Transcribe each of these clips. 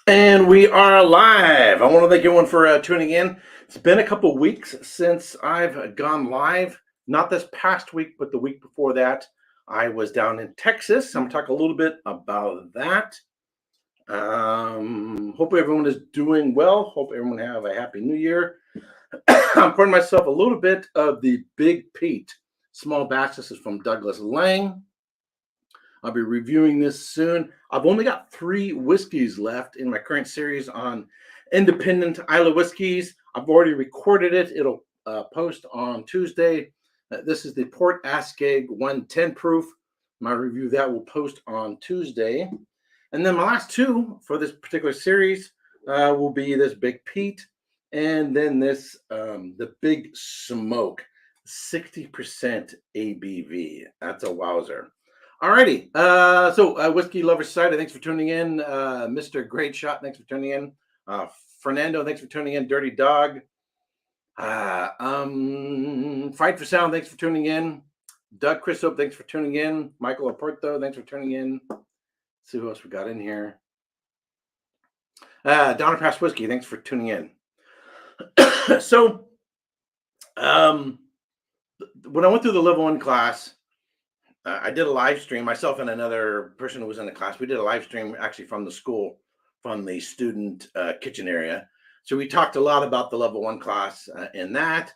And we are live. I want to thank everyone for tuning in. It's been a couple weeks since I've gone live. Not this past week, but the week before that. I was down in Texas. I'm going to talk a little bit about that. Hope everyone is doing well. Hope everyone have a happy new year. I'm pouring myself a little bit of the Big Pete small batch. This is from Douglas Lang. I'll be reviewing this soon. I've only got 3 whiskeys left in my current series on independent Isla whiskeys. I've already recorded it. It'll post on Tuesday. This is the Port Askeig 110 proof. My review of that will post on Tuesday. And then my last 2 for this particular series will be this Big Pete and then this the Big Smoke, 60% ABV. That's a wowzer. Alrighty. Whiskey Lover Society, thanks for tuning in. Mr. Great Shot, thanks for tuning in. Fernando, thanks for tuning in. Dirty Dog. Fight for Sound, thanks for tuning in. Doug Chrisop, thanks for tuning in. Michael Oporto, thanks for tuning in. Let's see who else we got in here. Donner Pass Whiskey, thanks for tuning in. When I went through the level 1 class, I did a live stream, myself and another person who was in the class. We did a live stream actually from the school, from the student kitchen area. So we talked a lot about the level 1 class in that.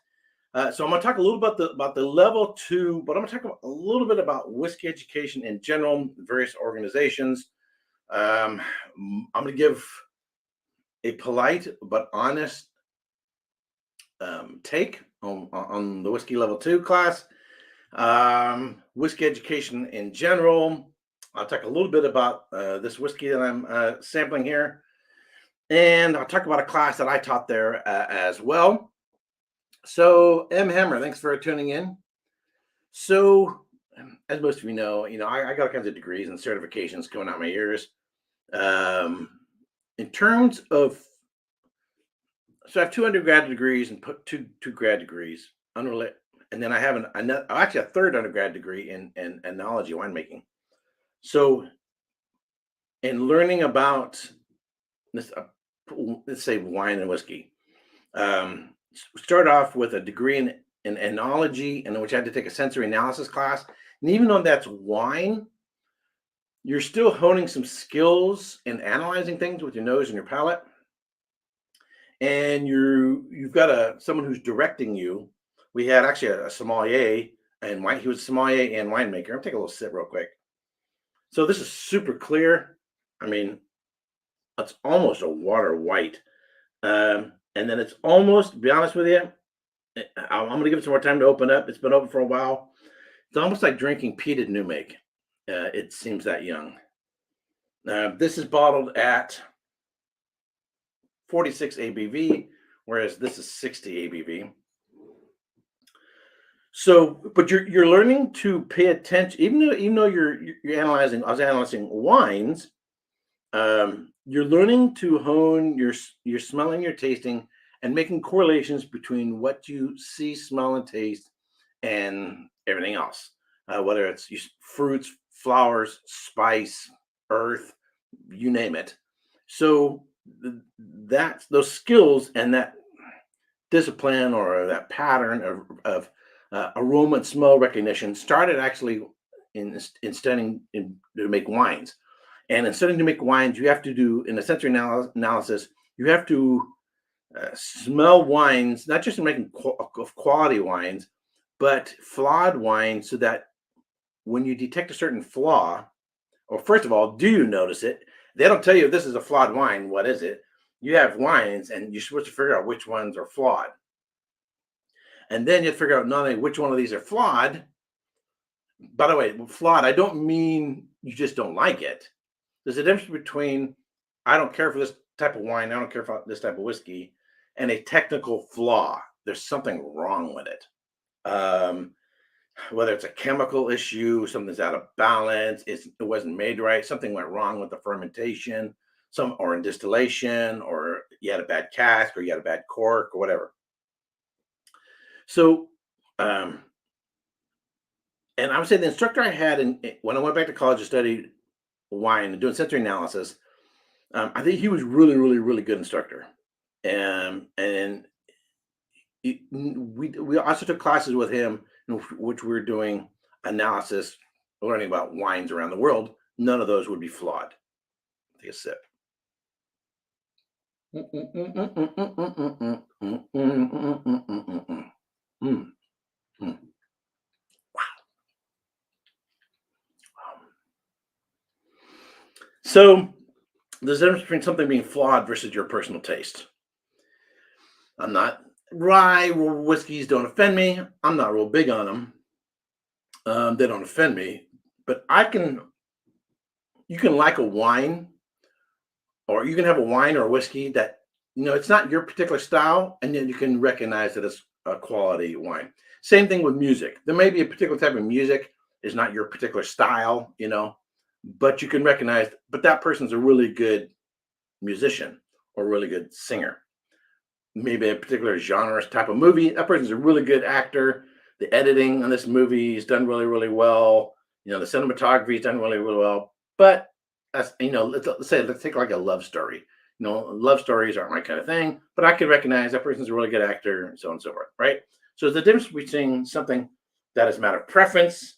So I'm going to talk a little about the level 2, but I'm going to talk a little bit about whiskey education in general, various organizations. I'm going to give a polite but honest take on the whiskey level 2 class. Whiskey education in general. I'll talk a little bit about this whiskey that I'm sampling here, and I'll talk about a class that I taught there as well. So, M. Hammer, thanks for tuning in. So, as most of you know, I got all kinds of degrees and certifications coming out my ears. In terms of, so I have 2 undergrad degrees and put two grad degrees, unrelated. And then I have actually a 3rd undergrad degree in enology winemaking. So, in learning about this, let's say wine and whiskey, start off with a degree in enology, and which I had to take a sensory analysis class. And even though that's wine, you're still honing some skills in analyzing things with your nose and your palate. And you've got someone who's directing you. We had actually a sommelier and wine. He was a sommelier and winemaker. I'm take a little sip real quick. So this is super clear. I mean, it's almost a water white. And then it's almost, to be honest with you, I'm going to give it some more time to open up. It's been open for a while. It's almost like drinking peated new make. It seems that young. This is bottled at 46 ABV, whereas this is 60 ABV. So, but you're learning to pay attention, even though you're analyzing. I was analyzing wines. You're learning to hone your smelling, your tasting, and making correlations between what you see, smell, and taste, and everything else. Whether it's fruits, flowers, spice, earth, you name it. So that's those skills and that discipline or that pattern of aroma and smell recognition started actually in studying to make wines. And in studying to make wines, you have to do, in a sensory analysis, you have to smell wines, not just in making of quality wines, but flawed wines, so that when you detect a certain flaw, or first of all, do you notice it? They don't tell you if this is a flawed wine. What is it? You have wines, and you're supposed to figure out which ones are flawed. And then you figure out not only which one of these are flawed. By the way, flawed, I don't mean you just don't like it. There's a difference between I don't care for this type of wine, I don't care for this type of whiskey, and a technical flaw. There's something wrong with it. Whether it's a chemical issue, something's out of balance, it wasn't made right, something went wrong with the fermentation, or in distillation, or you had a bad cask, or you had a bad cork, or whatever. So, and I would say the instructor I had when I went back to college to study wine and doing sensory analysis, I think he was really, really, really good instructor. And we also took classes with him, in which we were doing analysis, learning about wines around the world. None of those would be flawed. Take a sip. Mm, mm. So there's a difference between something being flawed versus your personal taste. I'm not rye whiskeys don't offend me. I'm not real big on them. They don't offend me, but you can like a wine, or you can have a wine or a whiskey that it's not your particular style, and then you can recognize that it's a quality wine. Same thing with music. There may be a particular type of music is not your particular style, but you can recognize, but that person's a really good musician or a really good singer. Maybe a particular genre type of movie. That person's a really good actor. The editing on this movie is done really, really well. The cinematography is done really, really well. But that's let's take like a love story. Love stories aren't my kind of thing, but I can recognize that person's a really good actor, and so on and so forth, right? So the difference between something that is a matter of preference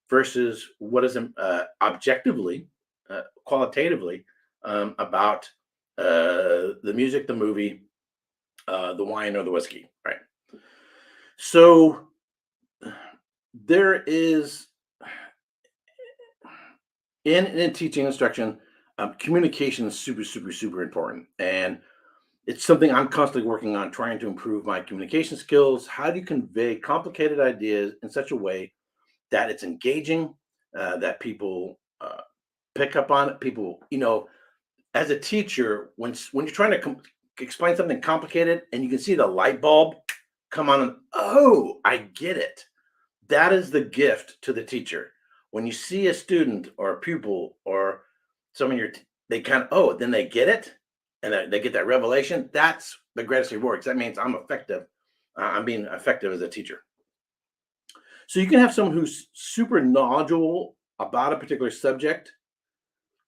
versus what is objectively, qualitatively, about the music, the movie, the wine or the whiskey, right? So there is in teaching instruction, communication is super, super, super important, and it's something I'm constantly working on, trying to improve my communication skills. How do you convey complicated ideas in such a way that it's engaging, that people pick up on it? People, as a teacher, when you're trying to explain something complicated and you can see the light bulb come on, and oh, I get it. That is the gift to the teacher. When you see a student or a pupil or someone they kind of, oh, then they get it, and they get that revelation. That's the greatest reward, 'cause that means I'm effective. I'm being effective as a teacher. So you can have someone who's super knowledgeable about a particular subject,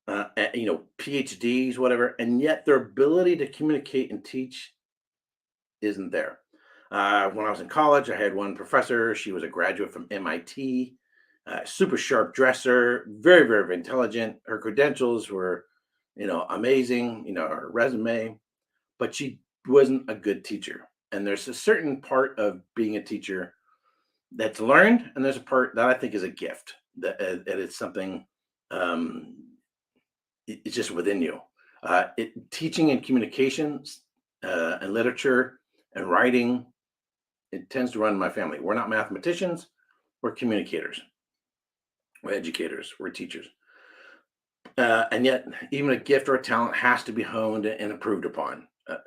PhDs, whatever, and yet their ability to communicate and teach isn't there. When I was in college, I had one professor. She was a graduate from MIT, super sharp dresser, very, very, very intelligent. Her credentials were, amazing, her resume, but she wasn't a good teacher. And there's a certain part of being a teacher that's learned, and there's a part that I think is a gift, that it's something, um, it's just within you. Teaching and communications, and literature and writing, it tends to run in my family. We're not mathematicians, we're communicators, we're educators, we're teachers. And yet, even a gift or a talent has to be honed and improved upon.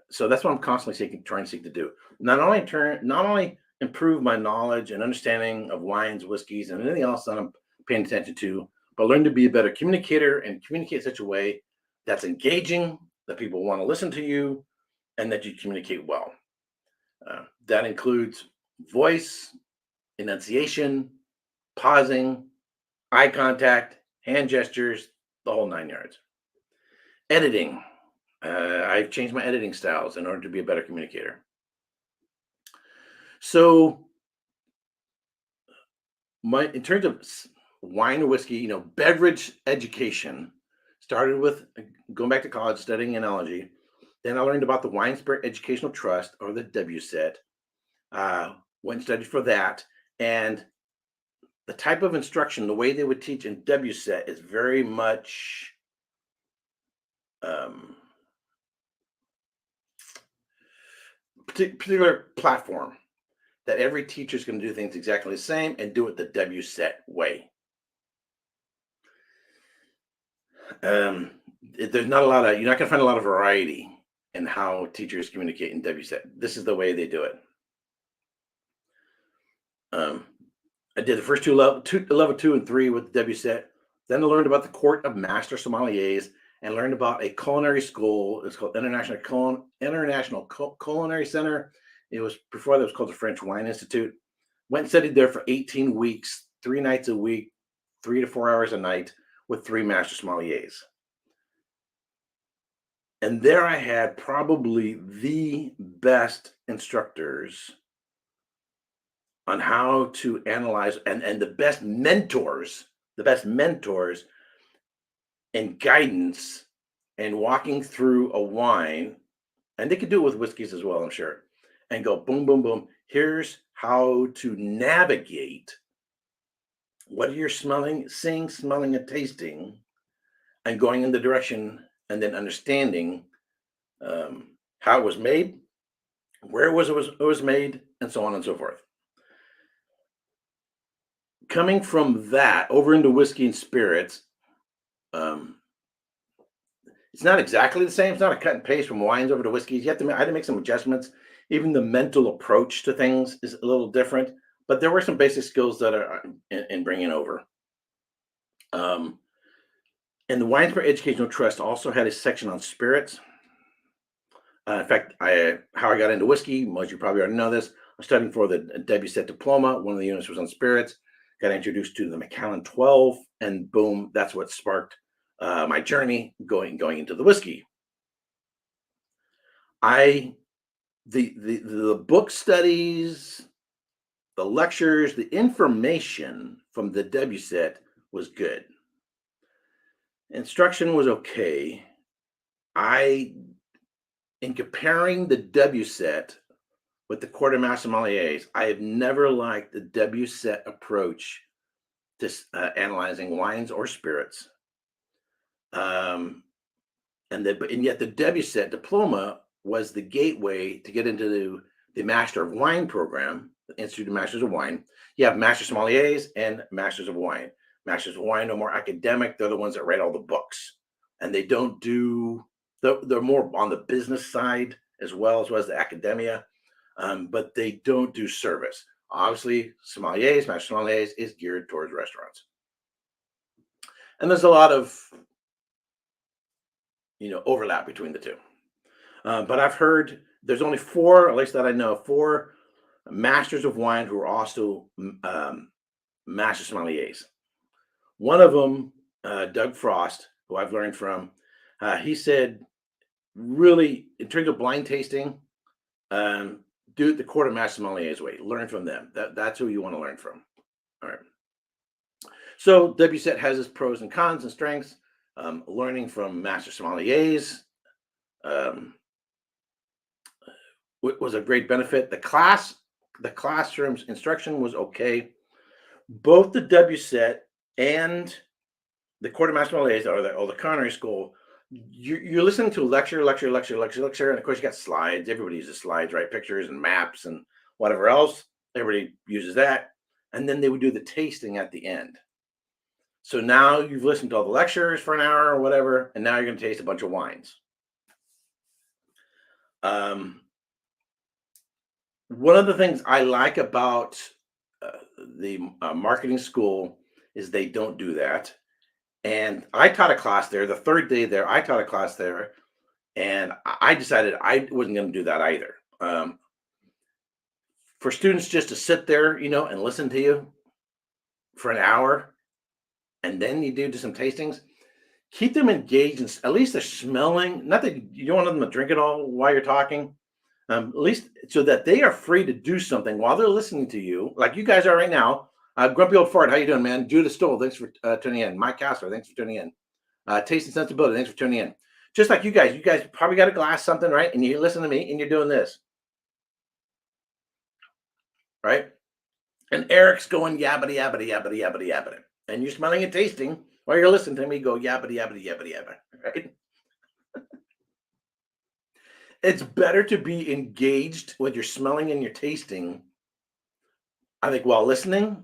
So that's what I'm constantly trying to seek to do. Not only improve my knowledge and understanding of wines, whiskeys, and anything else that I'm paying attention to, but learn to be a better communicator and communicate in such a way that's engaging, that people want to listen to you, and that you communicate well. That includes voice, enunciation, pausing, eye contact, hand gestures, the whole 9 yards. Editing. I've changed my editing styles in order to be a better communicator. So, in terms of wine or whiskey, beverage education started with going back to college, studying enology. Then I learned about the Wine Spirit Educational Trust, or the WSET. Went and studied for that, and the type of instruction, the way they would teach in WSET is very much, um, particular platform, that every teacher is going to do things exactly the same and do it the WSET way. There's not a lot of, you're not going to find a lot of variety in how teachers communicate in WSET. This is the way they do it. I did the first level 2 and 3 with the WSET. Then I learned about the Court of Master Sommeliers and learned about a culinary school. It's called International Culinary Center. It was before that, it was called the French Wine Institute. Went and studied there for 18 weeks, 3 nights a week, 3 to 4 hours a night, with 3 master sommeliers. And there I had probably the best instructors on how to analyze, and the best mentors and guidance and walking through a wine, and they could do it with whiskeys as well, I'm sure, and go boom, boom, boom. Here's how to navigate what you're smelling, seeing, smelling, and tasting, and going in the direction, and then understanding how it was made, where it was made, and so on and so forth. Coming from that over into whiskey and spirits, um, it's not exactly the same. It's not a cut and paste from wines over to whiskeys. I had to make some adjustments. Even the mental approach to things is a little different, but there were some basic skills that are in bringing over. Um, and the Wine Spirit Educational Trust also had a section on spirits. In fact, how I got into whiskey, most you probably already know this. I was studying for the WSET diploma. One of the units was on spirits. Got introduced to the Macallan 12, and boom, that's what sparked my journey going into the whiskey. The book studies, the lectures, the information from the WSET was good. Instruction was okay. In comparing the WSET with the quartermaster sommeliers, I have never liked the WSET approach to analyzing wines or spirits. And yet the WSET diploma was the gateway to get into the Master of Wine program, the Institute of Masters of Wine. You have Master Sommeliers and Masters of Wine. Masters of Wine are more academic. They're the ones that write all the books. And they don't do, they're more on the business side as well as the academia, but they don't do service. Obviously, sommeliers, Master Sommeliers is geared towards restaurants. And there's a lot of overlap between the two. But I've heard there's only four, at least that I know, four masters of wine who are also master sommeliers. One of them, Doug Frost, who I've learned from, he said, really, in terms of blind tasting, do it the quartermaster sommeliers way. Learn from them. That's who you want to learn from. All right. So WSET has its pros and cons and strengths. Learning from master sommeliers was a great benefit. The classroom's instruction was okay. Both the WSET and the quartermaster sommeliers, or the culinary school, you're listening to lecture, and of course you got slides. Everybody uses slides, right? Pictures and maps and whatever else. Everybody uses that, and then they would do the tasting at the end. So now you've listened to all the lectures for an hour or whatever, and now you're going to taste a bunch of wines. One of the things I like about the marketing school is they don't do that. And I taught a class there. The third day there, I taught a class there, and I decided I wasn't going to do that either. For students just to sit there, and listen to you for an hour, and then you do some tastings, keep them engaged, and at least they're smelling. Not that you don't want them to drink it all while you're talking, at least so that they are free to do something while they're listening to you, like you guys are right now. Grumpy Old Fart, how you doing, man? Judith Stoll, thanks for tuning in. Mike Castro, thanks for tuning in. Taste and Sensibility, thanks for tuning in. Just like you guys probably got a glass, something, right? And you listen to me, and you're doing this, right? And Eric's going yabbity, yabbity, yabbity, yabbity, yabbity. And you're smelling and tasting while you're listening to me go yabbity, yabbity, yabbity, yabbity, right? It's better to be engaged when you're smelling and you're tasting, I think, while listening.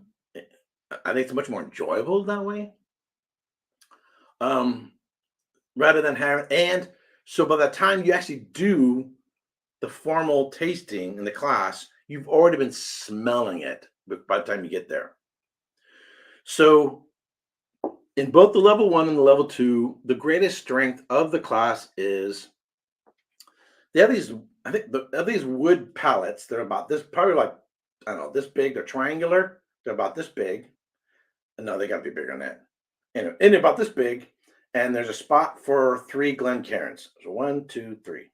I think it's much more enjoyable that way. Rather than having, and so by the time you actually do the formal tasting in the class, you've already been smelling it by the time you get there. So in both the level 1 and the level 2, the greatest strength of the class is they have these, I think, these wood pallets. They're about this, probably like, I don't know, this big. They're triangular. They're about this big. No, they got to be bigger than that. And about this big. and there's a spot for 3 Glencairns. So 1, 2, 3.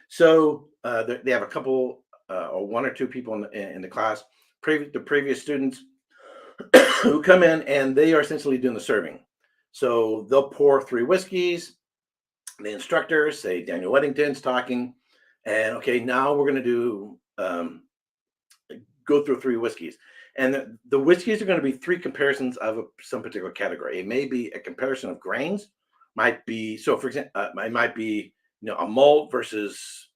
So they have a couple or 1 or 2 people in the class, the previous students who come in, and they are essentially doing the serving. So they'll pour 3 whiskeys. The instructors, say Daniel Weddington's talking, and okay, now we're going to do go through 3 whiskeys, and the whiskeys are going to be 3 comparisons of some particular category. It may be a comparison of grains, might be, so for example, it might be, a malt versus,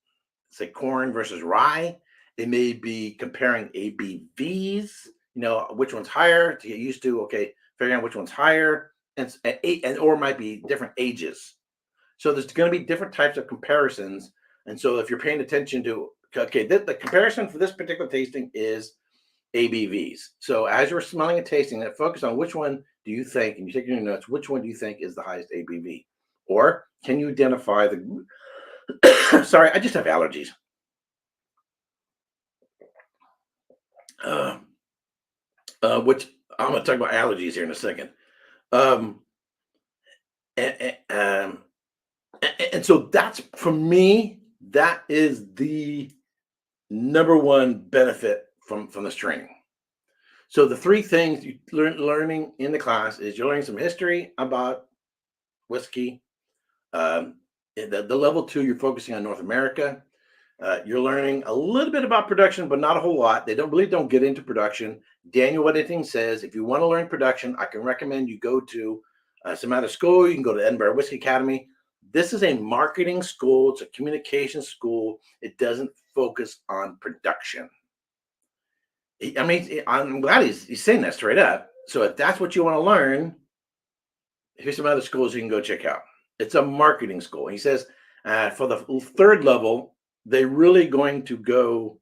say, corn versus rye. It may be comparing ABVs, which one's higher to get used to. Okay, figuring out which one's higher, and or it might be different ages. So there's going to be different types of comparisons. And so if you're paying attention to, okay, the comparison for this particular tasting is ABVs. So as you're smelling and tasting it, focus on which one do you think, and you take your notes, which one do you think is the highest ABV? Or can you identify the, sorry, I just have allergies. Which I'm going to talk about allergies here in a second. And so that's, for me, that is the number one benefit from this training. So the 3 things you learning in the class is you're learning some history about whiskey. The level 2, you're focusing on North America. You're learning a little bit about production, but not a whole lot. They don't get into production. Daniel Weddington says, if you want to learn production, I can recommend you go to some other school. You can go to Edinburgh Whiskey Academy. This is a marketing school. It's a communication school. It doesn't focus on production. I mean, I'm glad he's saying that straight up. So if that's what you want to learn, here's some other schools you can go check out. It's a marketing school. He says for the 3rd level, they're really going to go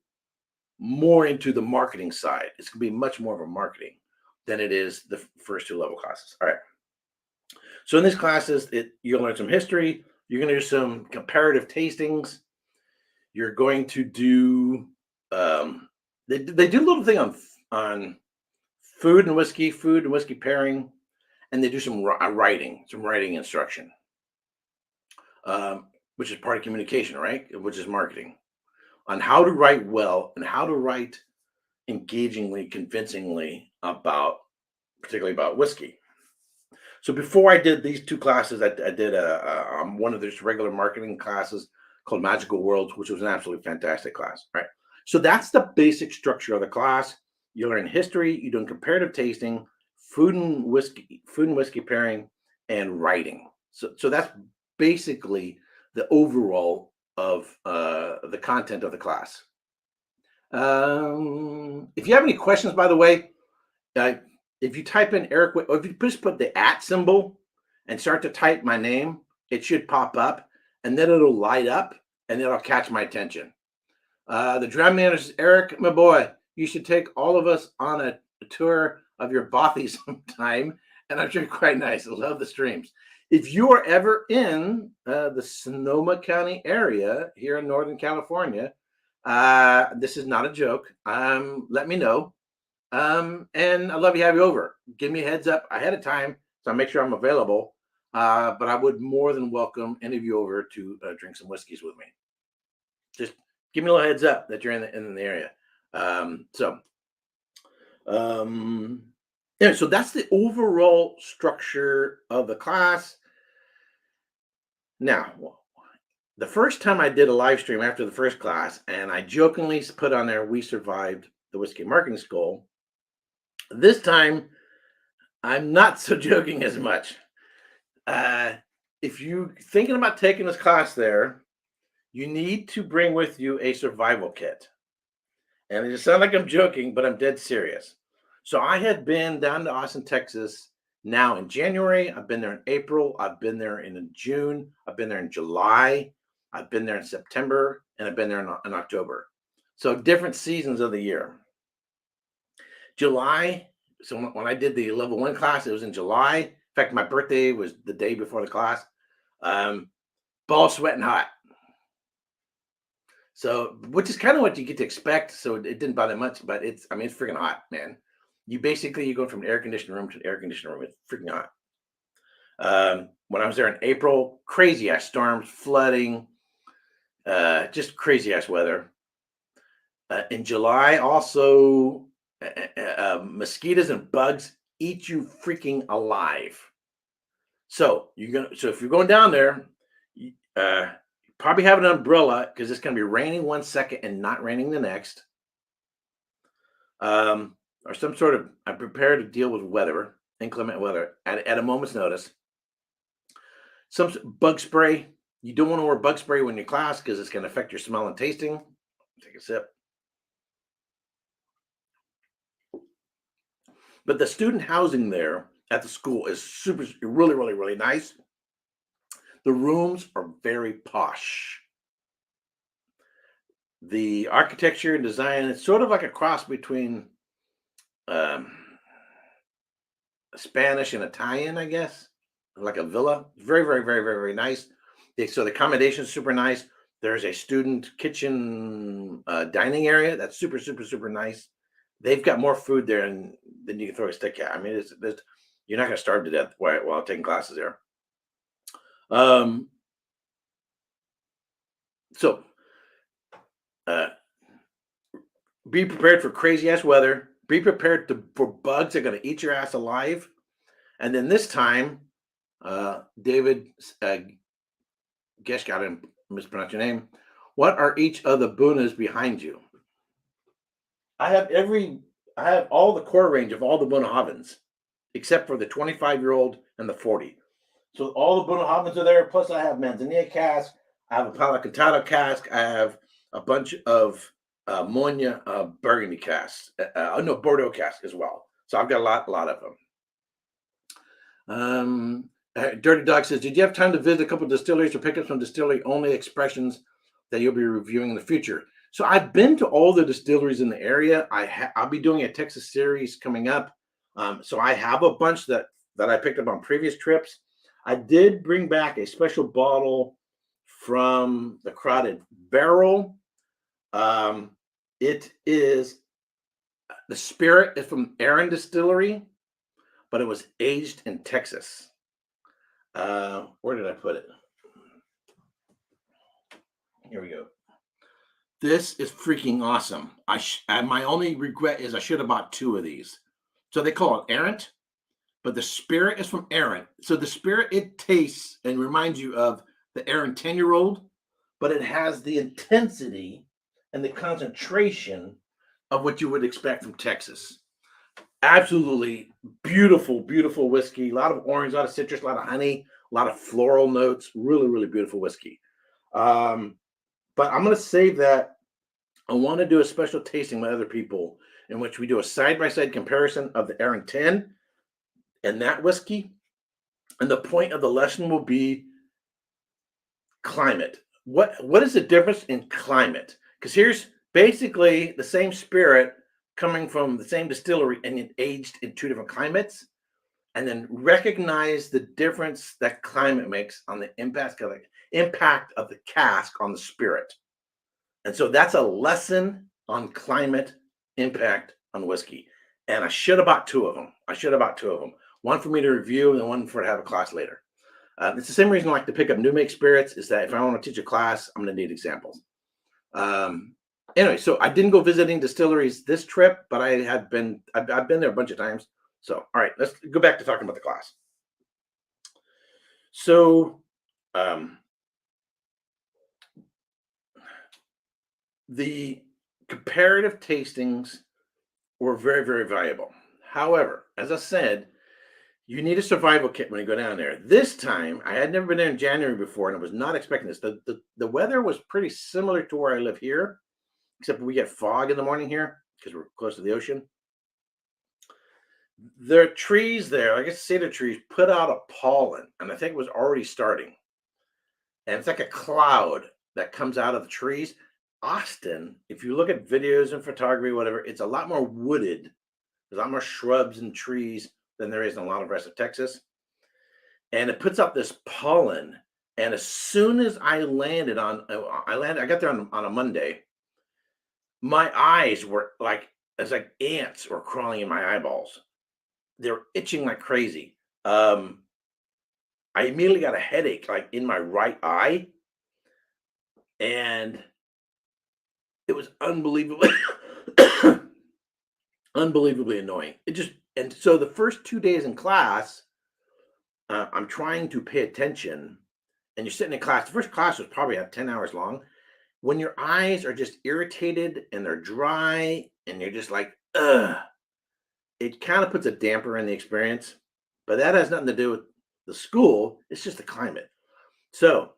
more into the marketing side. It's going to be much more of a marketing than it is the first 2 level classes. All right. So in these classes, you'll learn some history. You're going to do some comparative tastings. You're going to do they do a little thing on food and whiskey pairing, and they do some writing instruction, which is part of communication, right? Which is marketing, on how to write well and how to write engagingly, convincingly particularly about whiskey. So before I did these 2 classes, I did one of these regular marketing classes called Magical Worlds, which was an absolutely fantastic class. Right. So that's the basic structure of the class. You learn history, you're doing comparative tasting, food and whiskey pairing, and writing. So that's basically the overall of the content of the class. If you have any questions, by the way, if you type in Eric, or if you just put the @ symbol and start to type my name, it should pop up, and then it'll light up, and it'll catch my attention. The drum manager says, Eric, my boy, you should take all of us on a tour of your bothy sometime, and I'm sure quite nice. I love the streams. If you are ever in the Sonoma County area here in Northern California, this is not a joke. Let me know. And I'd love to have you over. Give me a heads up ahead of time, so I'll make sure I'm available. But I would more than welcome any of you over to drink some whiskeys with me. Just give me a little heads up that you're in the area. Yeah, so that's the overall structure of the class. Now, the first time I did a live stream after the first class, and I jokingly put on there, we survived the Whiskey Marketing School. This time, I'm not so joking as much. If you're thinking about taking this class there, you need to bring with you a survival kit. And it just sounds like I'm joking, but I'm dead serious. So I had been down to Austin, Texas now in January. I've been there in April. I've been there in June. I've been there in July. I've been there in September. And I've been there in October. So different seasons of the year. July. So when I did the level 1 class, it was in July. In fact, my birthday was the day before the class. Ball sweating hot. So, which is kind of what you get to expect. So it didn't bother much, but it's freaking hot, man. You go from air conditioned room to air conditioned room. It's freaking hot. when I was there in April, crazy ass storms, flooding, just crazy ass weather. In July, also, mosquitoes and bugs eat you freaking alive. So if you're going down there, probably have an umbrella because it's going to be raining 1 second and not raining the next. Or some sort of, I'm prepared to deal with weather, inclement weather at a moment's notice. Some bug spray. You don't want to wear bug spray when you're in class because it's going to affect your smell and tasting. Take a sip. But the student housing there at the school is really, really, really nice. The rooms are very posh. The architecture and design, it's sort of like a cross between um, Spanish and Italian, I guess, like a villa. Very, very, very, very, very nice. So the accommodation is super nice. There's a student kitchen dining area that's super, super, super nice. They've got more food there than you can throw a stick at. I mean, you're not going to starve to death while taking classes there. So be prepared for crazy ass weather. Be prepared for bugs that are going to eat your ass alive. And then this time, David, guess got to mispronounce your name. What are each of the Bunas behind you? I have all the core range of all the Bunahavens, except for the 25-year-old and the 40. So all the Bunahavens are there. Plus, I have Manzanilla cask. I have a Palo Cantado cask. I have a bunch of Monia Burgundy casks. No, Bordeaux cask as well. So I've got a lot of them. Dirty Dog says, did you have time to visit a couple of distilleries or pick up some distillery only expressions that you'll be reviewing in the future? So I've been to all the distilleries in the area. I'll be doing a Texas series coming up. So I have a bunch that I picked up on previous trips. I did bring back a special bottle from the Crowded Barrel. It is the spirit is from Aaron Distillery, but it was aged in Texas. Where did I put it? Here we go. This is freaking awesome. My only regret is I should have bought 2 of these. So they call it Errant, but the spirit is from Aaron. So the spirit, it tastes and reminds you of the Aaron 10-year-old, but it has the intensity and the concentration of what you would expect from Texas. Absolutely beautiful, beautiful whiskey. A lot of orange, a lot of citrus, a lot of honey, a lot of floral notes. Really, really beautiful whiskey. But I'm going to save that. I want to do a special tasting with other people in which we do a side-by-side comparison of the Aaron 10 and that whiskey. And the point of the lesson will be climate. What is the difference in climate? Because here's basically the same spirit coming from the same distillery and it aged in 2 different climates. And then recognize the difference that climate makes on the impact of the cask on the spirit. And so that's a lesson on climate impact on whiskey. And I should have bought 2 of them. One for me to review and then one for to have a class later. It's the same reason I like to pick up new make spirits is that if I want to teach a class, I'm going to need examples. Anyway, so I didn't go visiting distilleries this trip, but I've been there a bunch of times. So, all right, let's go back to talking about the class. So, the comparative tastings were very, very valuable. However, as I said, you need a survival kit when you go down there. This time, I had never been there in January before, and I was not expecting this. The weather was pretty similar to where I live here, except we get fog in the morning here because we're close to the ocean. The trees there, I guess the cedar trees, put out a pollen, and I think it was already starting. And it's like a cloud that comes out of the trees. Austin, if you look at videos and photography, whatever, it's a lot more wooded. There's a lot more shrubs and trees than there is in a lot of the rest of Texas. And it puts out this pollen. And as soon as I got there on a Monday. My eyes were it's like ants were crawling in my eyeballs. They were itching like crazy. I I immediately got a headache, like in my right eye, and it was unbelievably, unbelievably annoying. It just and so the first 2 days in class, I'm trying to pay attention, and you're sitting in class. The first class was probably about 10 hours long. When your eyes are just irritated and they're dry, and you're just like, ugh, it kind of puts a damper in the experience. But that has nothing to do with the school. It's just the climate. So,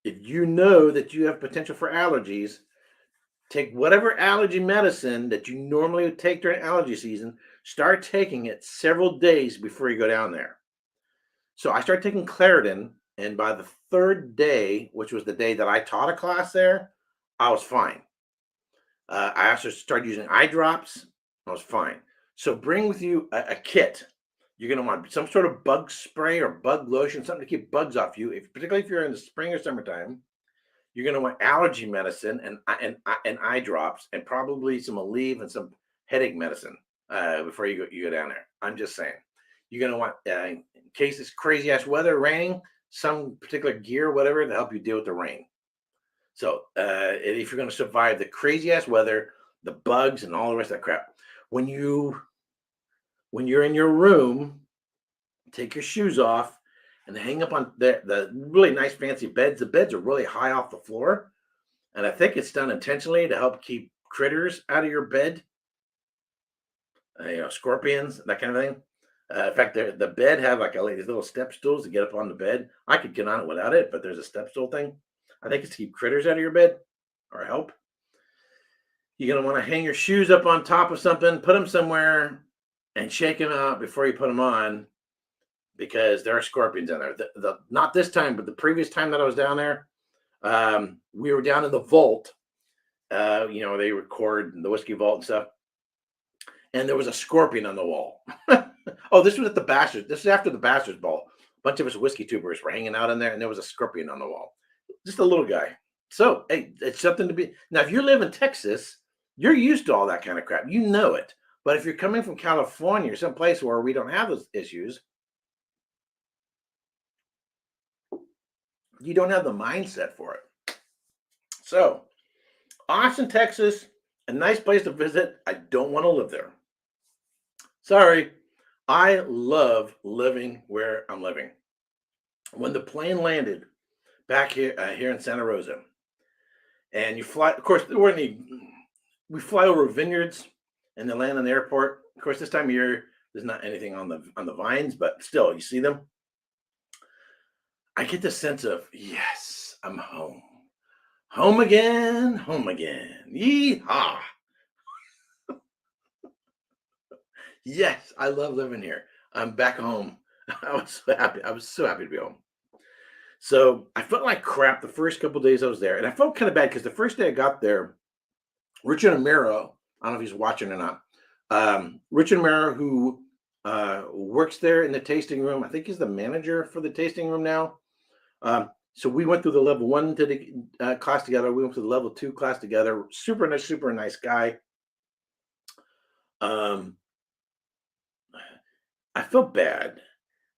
if you know that you have potential for allergies, take whatever allergy medicine that you normally would take during allergy season, start taking it several days before you go down there. So I started taking Claritin, and by the third day, which was the day that I taught a class there, I was fine. I also started using eye drops. I was fine. So bring with you a kit. You're going to want some sort of bug spray or bug lotion, something to keep bugs off you. Particularly if you're in the spring or summertime, you're going to want allergy medicine and eye drops, and probably some Aleve and some headache medicine before you go down there. I'm just saying. You're going to want, in case it's crazy ass weather, raining, some particular gear, whatever, to help you deal with the rain. So if you're going to survive the crazy ass weather, the bugs, and all the rest of that crap, when you're in your room, take your shoes off and hang up on the really nice fancy beds. The beds are really high off the floor, and I think it's done intentionally to help keep critters out of your bed, scorpions, that kind of thing. In fact, the bed have like these little step stools to get up on the bed. I could get on it without it, but there's a step stool thing. I think it's to keep critters out of your bed or help. You're going to want to hang your shoes up on top of something, put them somewhere, and shake them out before you put them on, because there are scorpions in there. Not this time, but the previous time that I was down there, we were down in the vault. They record the whiskey vault and stuff. And there was a scorpion on the wall. Oh, this was at the Bastards. This is after the Bastards Ball. A bunch of us whiskey tubers were hanging out in there, and there was a scorpion on the wall. Just a little guy. So, hey, it's something to be. Now, if you live in Texas, you're used to all that kind of crap. You know it. But if you're coming from California or someplace where we don't have those issues, you don't have the mindset for it. So, Austin, Texas, a nice place to visit. I don't want to live there. Sorry. I love living where I'm living. When the plane landed back here in Santa Rosa, and you fly, of course, we fly over vineyards and then land in the airport. Of course, this time of year, there's not anything on the vines, but still, you see them. I get the sense of, yes, I'm home. Home again, home again. Yeehaw. Yes, I love living here. I'm back home. I was so happy. I was so happy to be home. So I felt like crap the first couple of days I was there. And I felt kind of bad because the first day I got there, Richard Amaro, I don't know if he's watching or not. Richard Amaro, who works there in the tasting room. I think he's the manager for the tasting room now. So we went through the level 1 to the class together. We went through the level 2 class together. Super nice guy. I felt bad.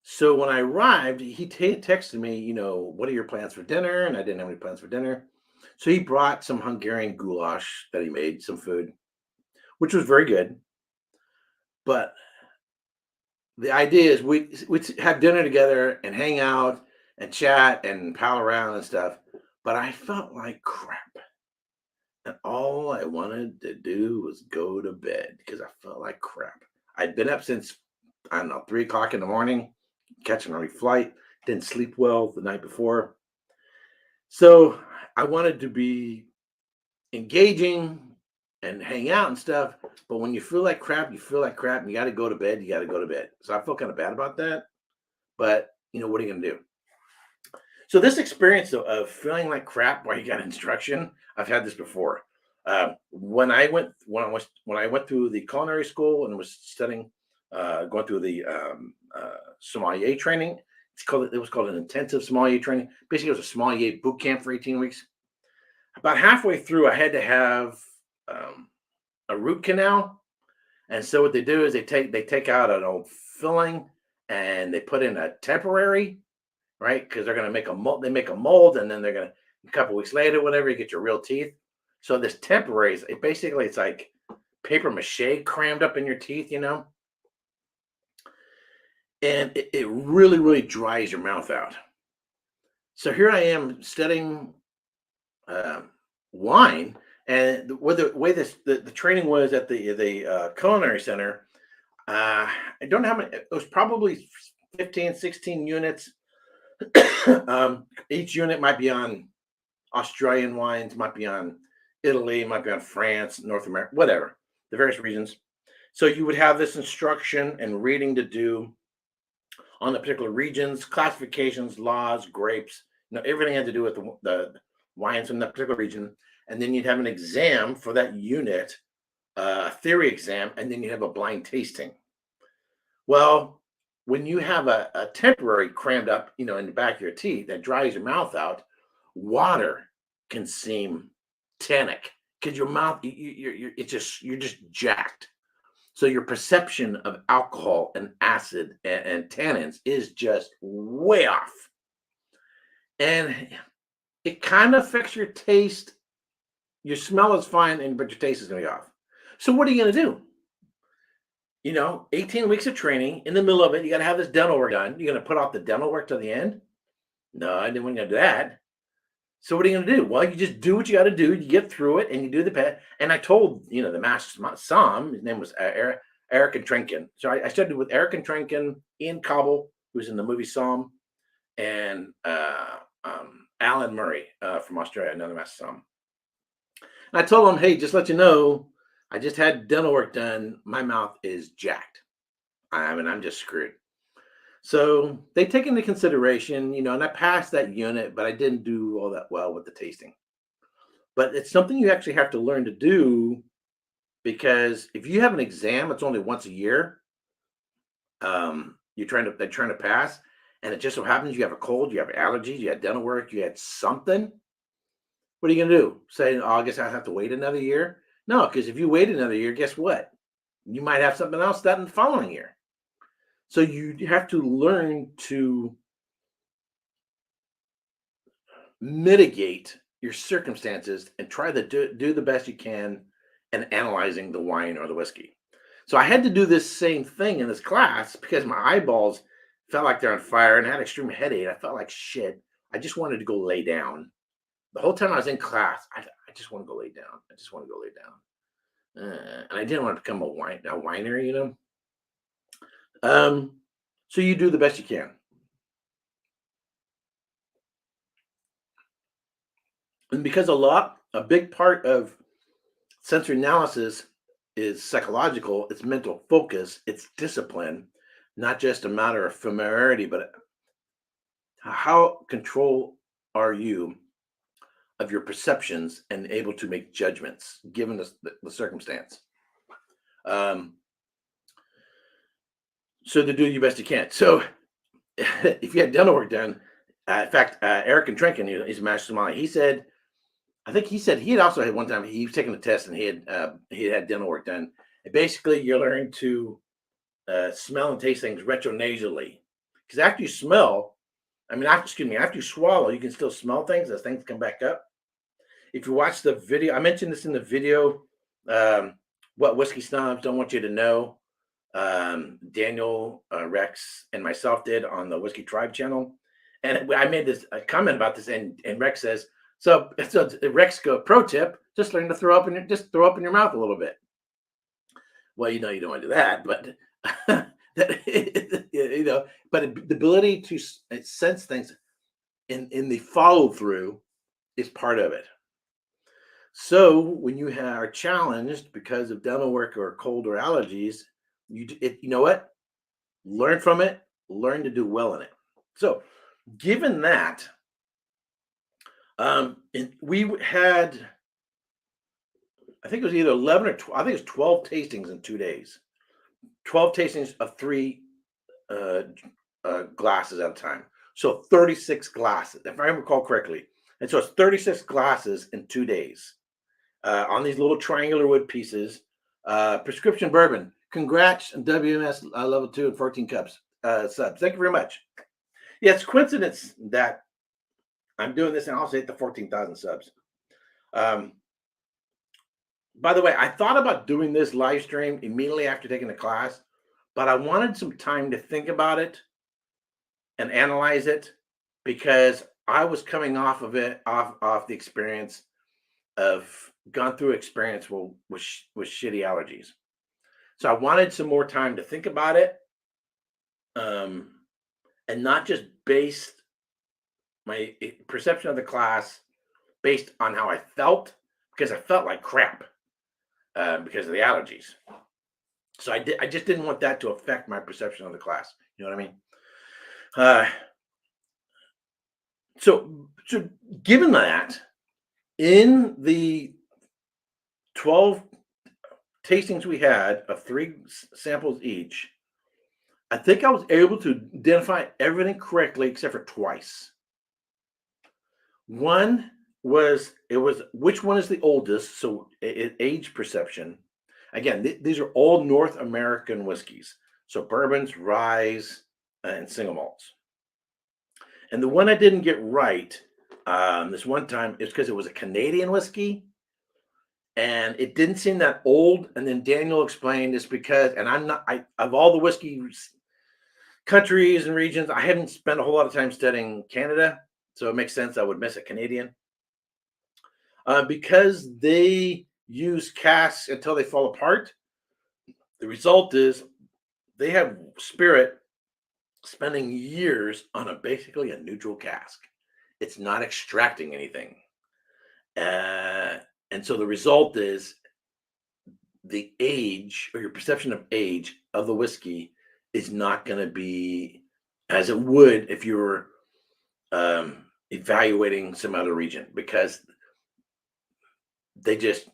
So when I arrived, he texted me, what are your plans for dinner? And I didn't have any plans for dinner. So he brought some Hungarian goulash that he made, some food, which was very good. But the idea is we'd have dinner together and hang out and chat and pal around and stuff. But I felt like crap. And all I wanted to do was go to bed because I felt like crap. I'd been up since, I don't know, 3 o'clock in the morning, catching a flight, didn't sleep well the night before. So I wanted to be engaging and hang out and stuff. But when you feel like crap, you feel like crap, and you got to go to bed. So I felt kind of bad about that. But, what are you going to do? So this experience of feeling like crap while you got instruction, I've had this before. When I went through the culinary school and was studying, going through the sommelier training, it was called an intensive sommelier training. Basically, it was a sommelier boot camp for 18 weeks. About halfway through, I had to have a root canal, and so what they do is they take out an old filling and they put in a temporary, right? Because they're going to make a mold. They make a mold, and then they're going to a couple weeks later, whatever, you get your real teeth. So this temporary, it's like paper mache crammed up in your teeth, and it really, really dries your mouth out. So here I am studying uh, wine, and the way the training was at the culinary center. I don't know how many. It was probably 15, 16 units. Each unit might be on Australian wines, might be on Italy, might be on France, North America, whatever, the various regions. So you would have this instruction and reading to do on the particular regions, classifications, laws, grapes, everything had to do with the wines from that particular region. And then you'd have an exam for that unit, a theory exam, and then you have a blind tasting. Well, when you have a temporary crammed up, in the back of your teeth that dries your mouth out, water can seem tannic because your mouth, you're just jacked. So your perception of alcohol and acid and tannins is just way off. And it kind of affects your taste. Your smell is fine, but your taste is going to be off. So what are you going to do? 18 weeks of training. In the middle of it, you got to have this dental work done. You're going to put off the dental work to the end? No, I didn't want to do that. So what are you going to do? Well, you just do what you got to do. You get through it, and you do the pet. And I told the master Sam, his name was Eric and Trenkin. So I studied with Eric and Trenkin, Ian Cobble, who's in the movie Psalm, and Alan Murray from Australia, another master Psalm. And I told him, hey, just let you know, I just had dental work done. My mouth is jacked. I'm just screwed. So they take into consideration, and I passed that unit, but I didn't do all that well with the tasting. But it's something you actually have to learn to do, because if you have an exam, it's only once a year. They're trying to pass, and it just so happens you have a cold, you have allergies, you had dental work, you had something. What are you going to do? Say, oh, I guess I have to wait another year? No, because if you wait another year, guess what? You might have something else that in the following year. So you have to learn to mitigate your circumstances and try to do the best you can in analyzing the wine or the whiskey. So I had to do this same thing in this class because my eyeballs felt like they're on fire and I had extreme headache. I felt like shit. I just wanted to go lay down. The whole time I was in class, I just want to go lay down. I just want to go lay down. And I didn't want to become a whiner, So you do the best you can. And because a big part of sensory analysis is psychological, it's mental focus, it's discipline, not just a matter of familiarity, but how control are you of your perceptions and able to make judgments given the circumstance. So to do your best you can. So if you had dental work done, in fact, Eric and Trenkin, he's a master mind. He said he had also had one time he was taking a test and he had dental work done. And basically, you learn to smell and taste things retronasally, because after you smell, after you swallow, you can still smell things as things come back up. If you watch the video, I mentioned this in the video, what whiskey snobs don't want you to know. Daniel, Rex, and myself did on the Whiskey Tribe channel, and I made a comment about this, and Rex says, so Rex go, pro tip, just learn to throw up in your mouth a little bit. Well, you don't want to do that, but but the ability to sense things in the follow through is part of it. So when you are challenged because of dental work or cold or allergies, you know what? Learn from it. Learn to do well in it. So, given that, we had, I think it was either 11 or 12, I think it was 12 tastings in 2 days. 12 tastings of 3 glasses at a time. So 36 glasses, if I recall correctly. And so it's 36 glasses in 2 days on these little triangular wood pieces. Prescription bourbon. Congrats, WMS level 2 and 14 cups. subs. Thank you very much. Yeah, it's coincidence that I'm doing this and I also hit the 14,000 subs. Um, by the way, I thought about doing this live stream immediately after taking the class, but I wanted some time to think about it and analyze it because I was coming off of it, off the experience of gone through experience with shitty allergies. So I wanted some more time to think about it, um, and not just base my perception of the class based on how I felt, because I felt like crap because of the allergies. So I just didn't want that to affect my perception of the class. You know what I mean? So given that, in the 12 tastings we had of 3 samples each, I think I was able to identify everything correctly except for twice. One was which one is the oldest, so age perception. Again, these are all North American whiskeys, so bourbons, ryes, and single malts. And the one I didn't get right this one time is because it was a Canadian whiskey, and it didn't seem that old. And then Daniel explained it's because, and of all the whiskey countries and regions, I haven't spent a whole lot of time studying Canada, so it makes sense I would miss a Canadian. Because they use casks until they fall apart, the result is they have spirit spending years on basically a neutral cask. It's not extracting anything. And so the result is the age, or your perception of age of the whiskey, is not going to be as it would if you were evaluating some other region, because they just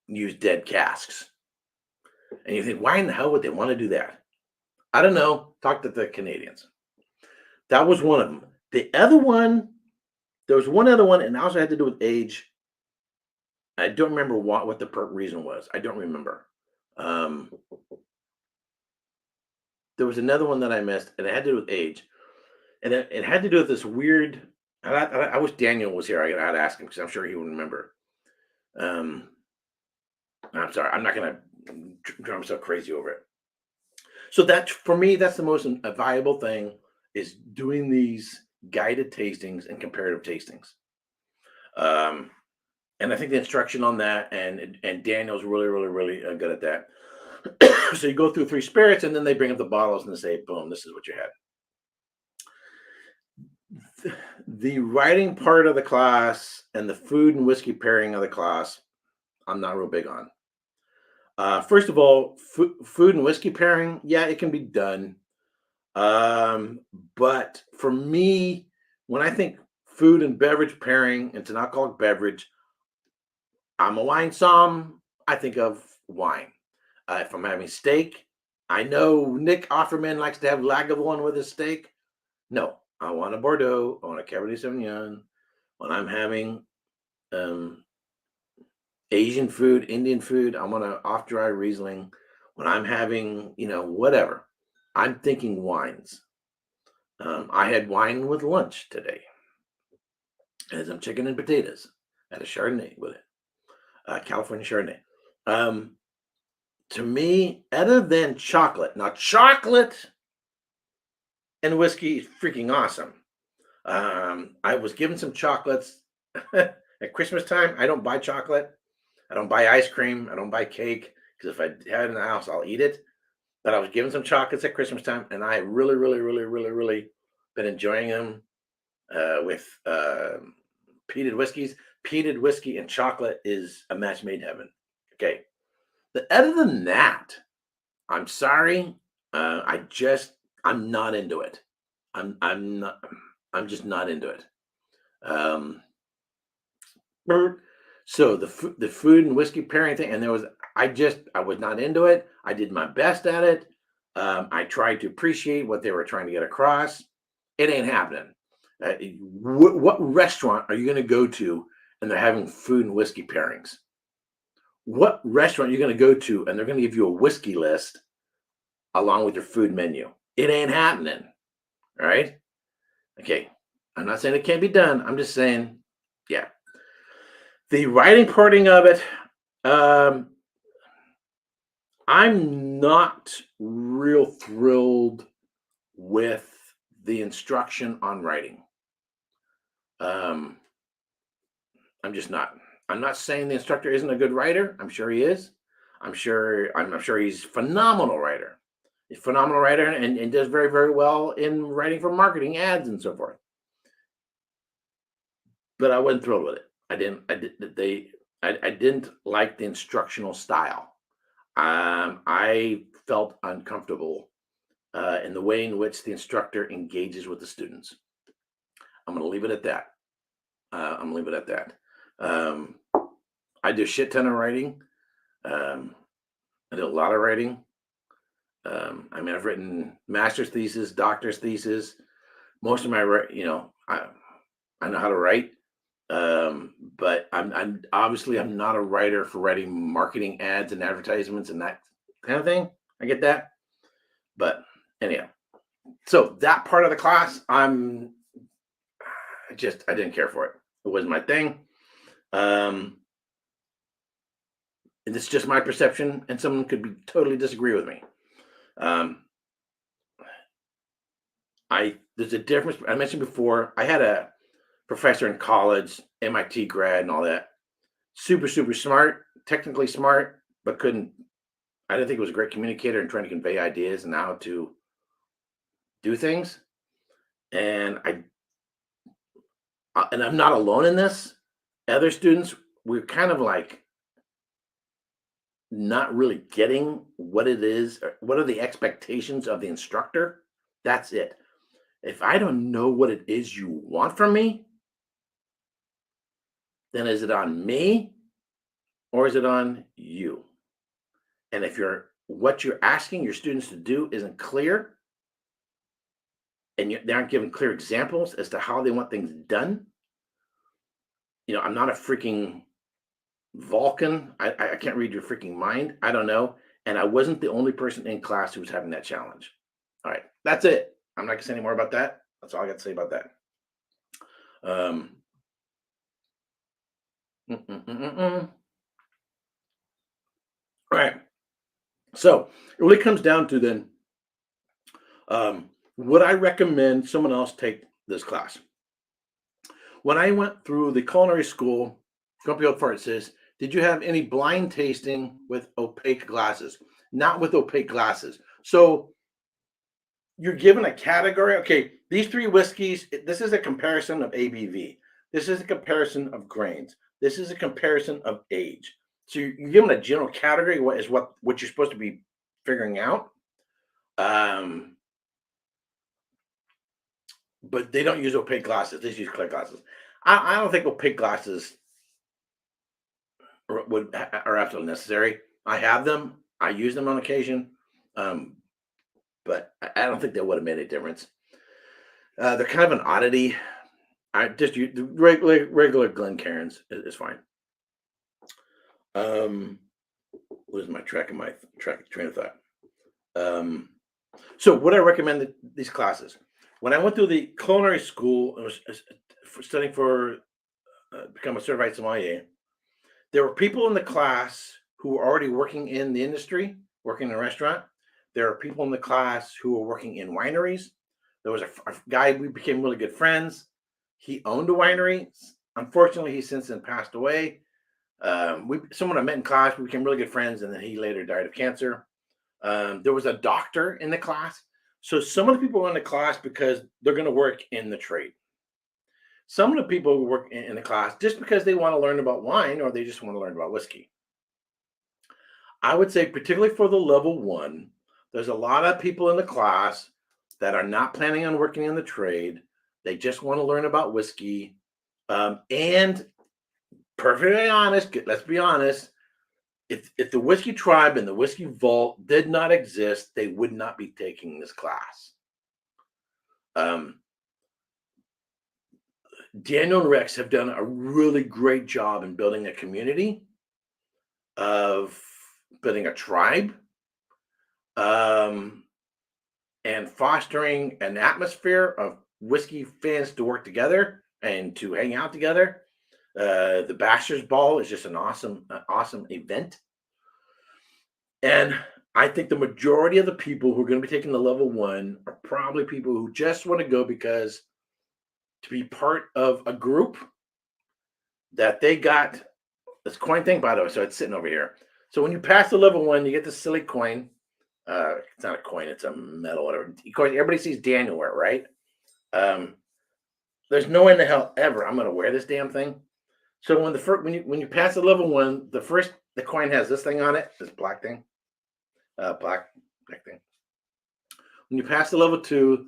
use dead casks. And you think, why in the hell would they want to do that? I don't know. Talk to the Canadians. That was one of them. The other one, there was one other one, and also had to do with age. I don't remember what the reason was. I don't remember. There was another one that I missed, and it had to do with age. And it had to do with this weird. I wish Daniel was here. I'd ask him because I'm sure he would remember. I'm sorry. I'm not going to drive myself crazy over it. So that, for me, that's the most valuable thing, is doing these guided tastings and comparative tastings. And I think the instruction on that, and Daniel's really, really, really good at that. So you go through 3 spirits, and then they bring up the bottles and they say, boom, this is what you had. The writing part of the class and the food and whiskey pairing of the class, I'm not real big on. First of all, food and whiskey pairing, yeah, it can be done. But for me, when I think food and beverage pairing, it's an alcoholic beverage, I'm a wine som. I think of wine. If I'm having steak, I know Nick Offerman likes to have Lagavulin with his steak. No, I want a Bordeaux. I want a Cabernet Sauvignon. When I'm having Asian food, Indian food, I want an off-dry Riesling. When I'm having, whatever, I'm thinking wines. I had wine with lunch today. I had some chicken and potatoes. I had a Chardonnay with it, California Chardonnay. To me, other than chocolate, now chocolate and whiskey is freaking awesome. I was given some chocolates at Christmas time. I don't buy chocolate. I don't buy ice cream. I don't buy cake, because if I have it in the house, I'll eat it. But I was given some chocolates at Christmas time, and I really, really, really, really, really been enjoying them with peated whiskeys. Peated whiskey and chocolate is a match made in heaven. Okay. But other than that, I'm sorry. I'm not into it. I'm just not into it. So the food and whiskey pairing thing, and I was not into it. I did my best at it. I tried to appreciate what they were trying to get across. It ain't happening. What restaurant are you going to go to and they're having food and whiskey pairings? What restaurant are you going to go to and they're going to give you a whiskey list along with your food menu? It ain't happening. All right. Okay. I'm not saying it can't be done. I'm just saying, yeah. The writing parting of it, um, I'm not real thrilled with the instruction on writing. Um, I'm just not. I'm not saying the instructor isn't a good writer. I'm sure he is. I'm sure he's a phenomenal writer. He's a phenomenal writer and does very, very well in writing for marketing ads and so forth. But I wasn't thrilled with it. I didn't like the instructional style. I felt uncomfortable in the way in which the instructor engages with the students. I'm going to leave it at that. I'm going to leave it at that. Um, I do a shit ton of writing. Um, I do a lot of writing. I mean, I've written master's thesis, doctor's thesis. Most of my, I know how to write. But I'm obviously I'm not a writer for writing marketing ads and advertisements and that kind of thing. I get that, but anyhow, so that part of the class, I didn't care for it. It wasn't my thing. Um, and it's just my perception, and someone could be totally disagree with me. Um, there's a difference. I mentioned before, I had a professor in college, MIT grad, and all that. Super, super smart, technically smart, but couldn't. I didn't think he was a great communicator and trying to convey ideas and how to do things. And I'm not alone in this. Other students, we're kind of like not really getting what it is. What are the expectations of the instructor? That's it. If I don't know what it is you want from me, then is it on me or is it on you? And if what you're asking your students to do isn't clear, and they aren't giving clear examples as to how they want things done, I'm not a freaking Vulcan. I can't read your freaking mind. I don't know. And I wasn't the only person in class who was having that challenge. All right, that's it. I'm not gonna say any more about that. That's all I got to say about that. Um, mm, mm, mm, mm, mm. All right. So it really comes down to then, would I recommend someone else take this class? When I went through the culinary school, Grumpy Old Fart says, did you have any blind tasting with opaque glasses? Not with opaque glasses. So you're given a category. Okay, these three whiskeys, this is a comparison of ABV. This is a comparison of grains. This is a comparison of age. So you're given a general category, what you're supposed to be figuring out. But they don't use opaque glasses. They use clear glasses. I don't think opaque glasses are absolutely necessary. I have them. I use them on occasion, but I don't think that would have made a difference. They're kind of an oddity. I just use the regular Glencairns is fine. Losing my train of thought. So would I recommend these classes? When I went through the culinary school and was studying for become a certified sommelier, there were people in the class who were already working in the industry, working in a restaurant. There are people in the class who were working in wineries. There was a guy, we became really good friends. He owned a winery. Unfortunately, he's since then passed away. Someone I met in class, we became really good friends, and then he later died of cancer. There was a doctor in the class. So some of the people were in the class because they're going to work in the trade. Some of the people who work in the class just because they want to learn about wine or they just want to learn about whiskey. I would say, particularly for the level one, there's a lot of people in the class that are not planning on working in the trade. They just want to learn about whiskey. And perfectly honest, let's be honest, if the whiskey tribe and the whiskey vault did not exist, they would not be taking this class. Daniel and Rex have done a really great job in building a community, of building a tribe, and fostering an atmosphere of whiskey fans to work together and to hang out together. The Bashers Ball is just an awesome event. And I think the majority of the people who are going to be taking the level one are probably people who just want to go because to be part of a group that they got this coin thing, by the way. So it's sitting over here. So when you pass the level one, you get this silly coin. It's not a coin, it's a medal, whatever. Of course, everybody sees Daniel wear it, right? There's no way in the hell ever I'm gonna wear this damn thing. So when the first when you pass the level one, the coin has this thing on it, this black thing, black thing. When you pass the level two,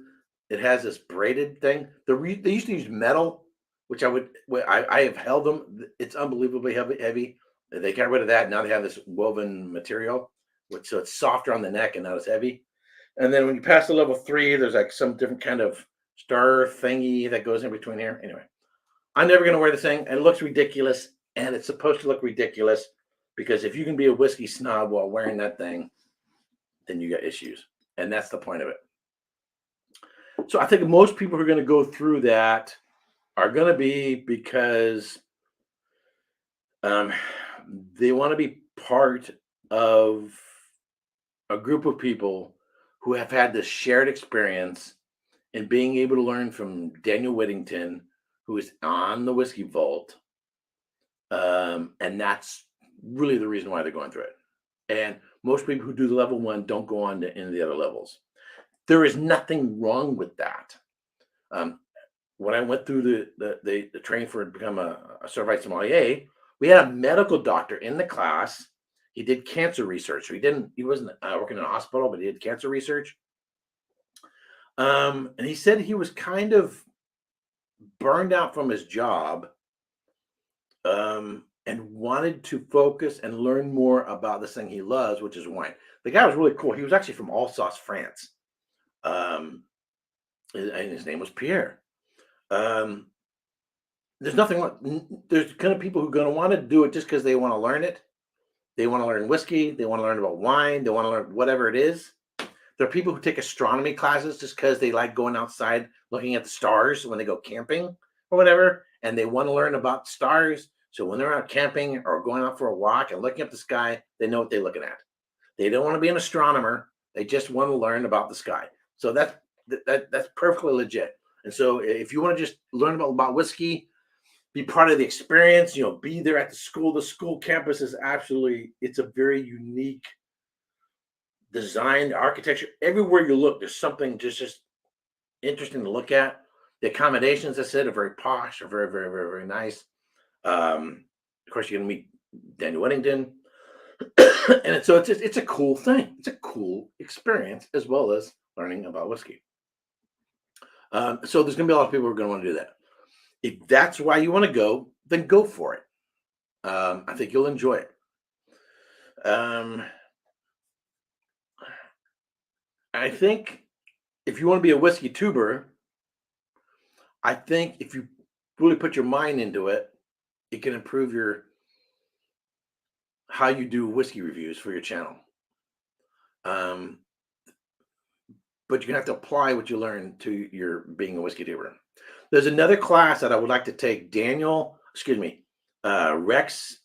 it has this braided thing. They used to use metal, which I have held them. It's unbelievably heavy. They got rid of that. Now they have this woven material, so it's softer on the neck and not as heavy. And then when you pass the level three, there's like some different kind of star thingy that goes in between here. Anyway, I'm never gonna wear this thing. It looks ridiculous, and it's supposed to look ridiculous because if you can be a whiskey snob while wearing that thing, then you got issues, and that's the point of it. So I think most people who are going to go through that are going to be because they want to be part of a group of people who have had this shared experience in being able to learn from Daniel Whittington, who is on the Whiskey Vault. And that's really the reason why they're going through it. And most people who do the level one don't go on to any of the other levels. There is nothing wrong with that. When I went through the training for to become a certified sommelier, we had a medical doctor in the class. He did cancer research. So he wasn't working in a hospital, but he did cancer research. And he said he was kind of burned out from his job, and wanted to focus and learn more about this thing he loves, which is wine. The guy was really cool. He was actually from Alsace, France. And his name was Pierre. There's nothing wrong. There's kind of people who are going to want to do it just because they want to learn it. They want to learn whiskey. They want to learn about wine. They want to learn whatever it is. There are people who take astronomy classes just because they like going outside looking at the stars when they go camping or whatever, and they want to learn about stars. So when they're out camping or going out for a walk and looking up the sky, they know what they're looking at. They don't want to be an astronomer. They just want to learn about the sky. So that's perfectly legit. And so if you want to just learn about whiskey, be part of the experience, be there at the school. The school campus is it's a very unique design, architecture. Everywhere you look, there's something just interesting to look at. The accommodations, I said, are very posh, are very, very, very, very nice. Of course, you're going to meet Daniel Whittington. And so it's a cool thing. It's a cool experience as well as learning about whiskey. So there's going to be a lot of people who are going to want to do that. If that's why you want to go, then go for it. I think you'll enjoy it. I think if you want to be a whiskey tuber, I think if you really put your mind into it, it can improve how you do whiskey reviews for your channel. But you're gonna have to apply what you learn to your being a whiskey tuber. There's another class that I would like to take. Rex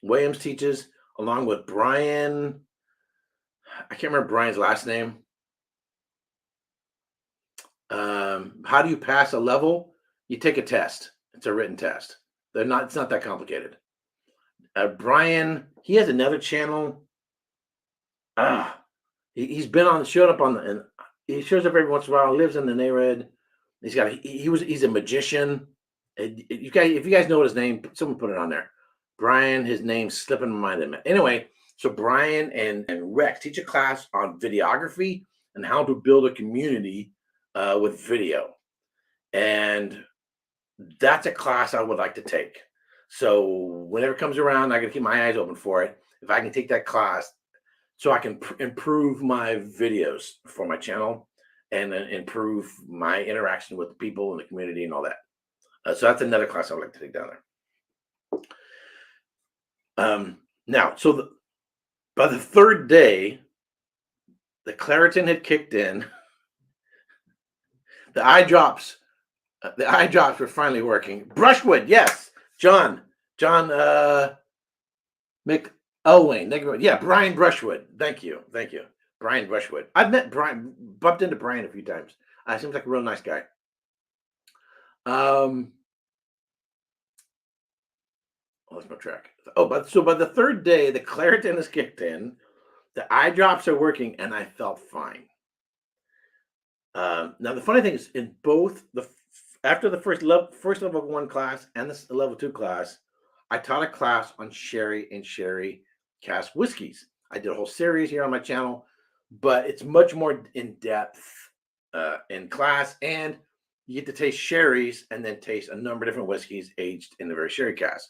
Williams teaches, along with Brian. I can't remember Brian's last name. How do you pass a level? You take a test. It's a written test. It's not that complicated. Brian, he has another channel. He's been showed up and he shows up every once in a while. He lives in the neighborhood. He's a magician. If you guys know his name, someone put it on there. Brian, his name's slipping my mind. Anyway, so Brian and Rex teach a class on videography and how to build a community with video. And that's a class I would like to take. So whenever it comes around, I got to keep my eyes open for it. If I can take that class, so I can improve my videos for my channel and improve my interaction with the people in the community and all that. So that's another class I would like to take down there. Now, by the third day, the Claritin had kicked in. The eye drops, were finally working. Brushwood, yes, John McElwain. Yeah, Brian Brushwood. Thank you, Brian Brushwood. I've met Brian, bumped into Brian a few times. Seems like a real nice guy. Lost my track. Oh, but so by the third day, the Claritin is kicked in, the eye drops are working, and I felt fine. Now the funny thing is, in both after the first level 1 class and the level 2 class, I taught a class on sherry and sherry cask whiskeys. I did a whole series here on my channel, but it's much more in depth in class, and you get to taste sherries and then taste a number of different whiskeys aged in the very sherry cask.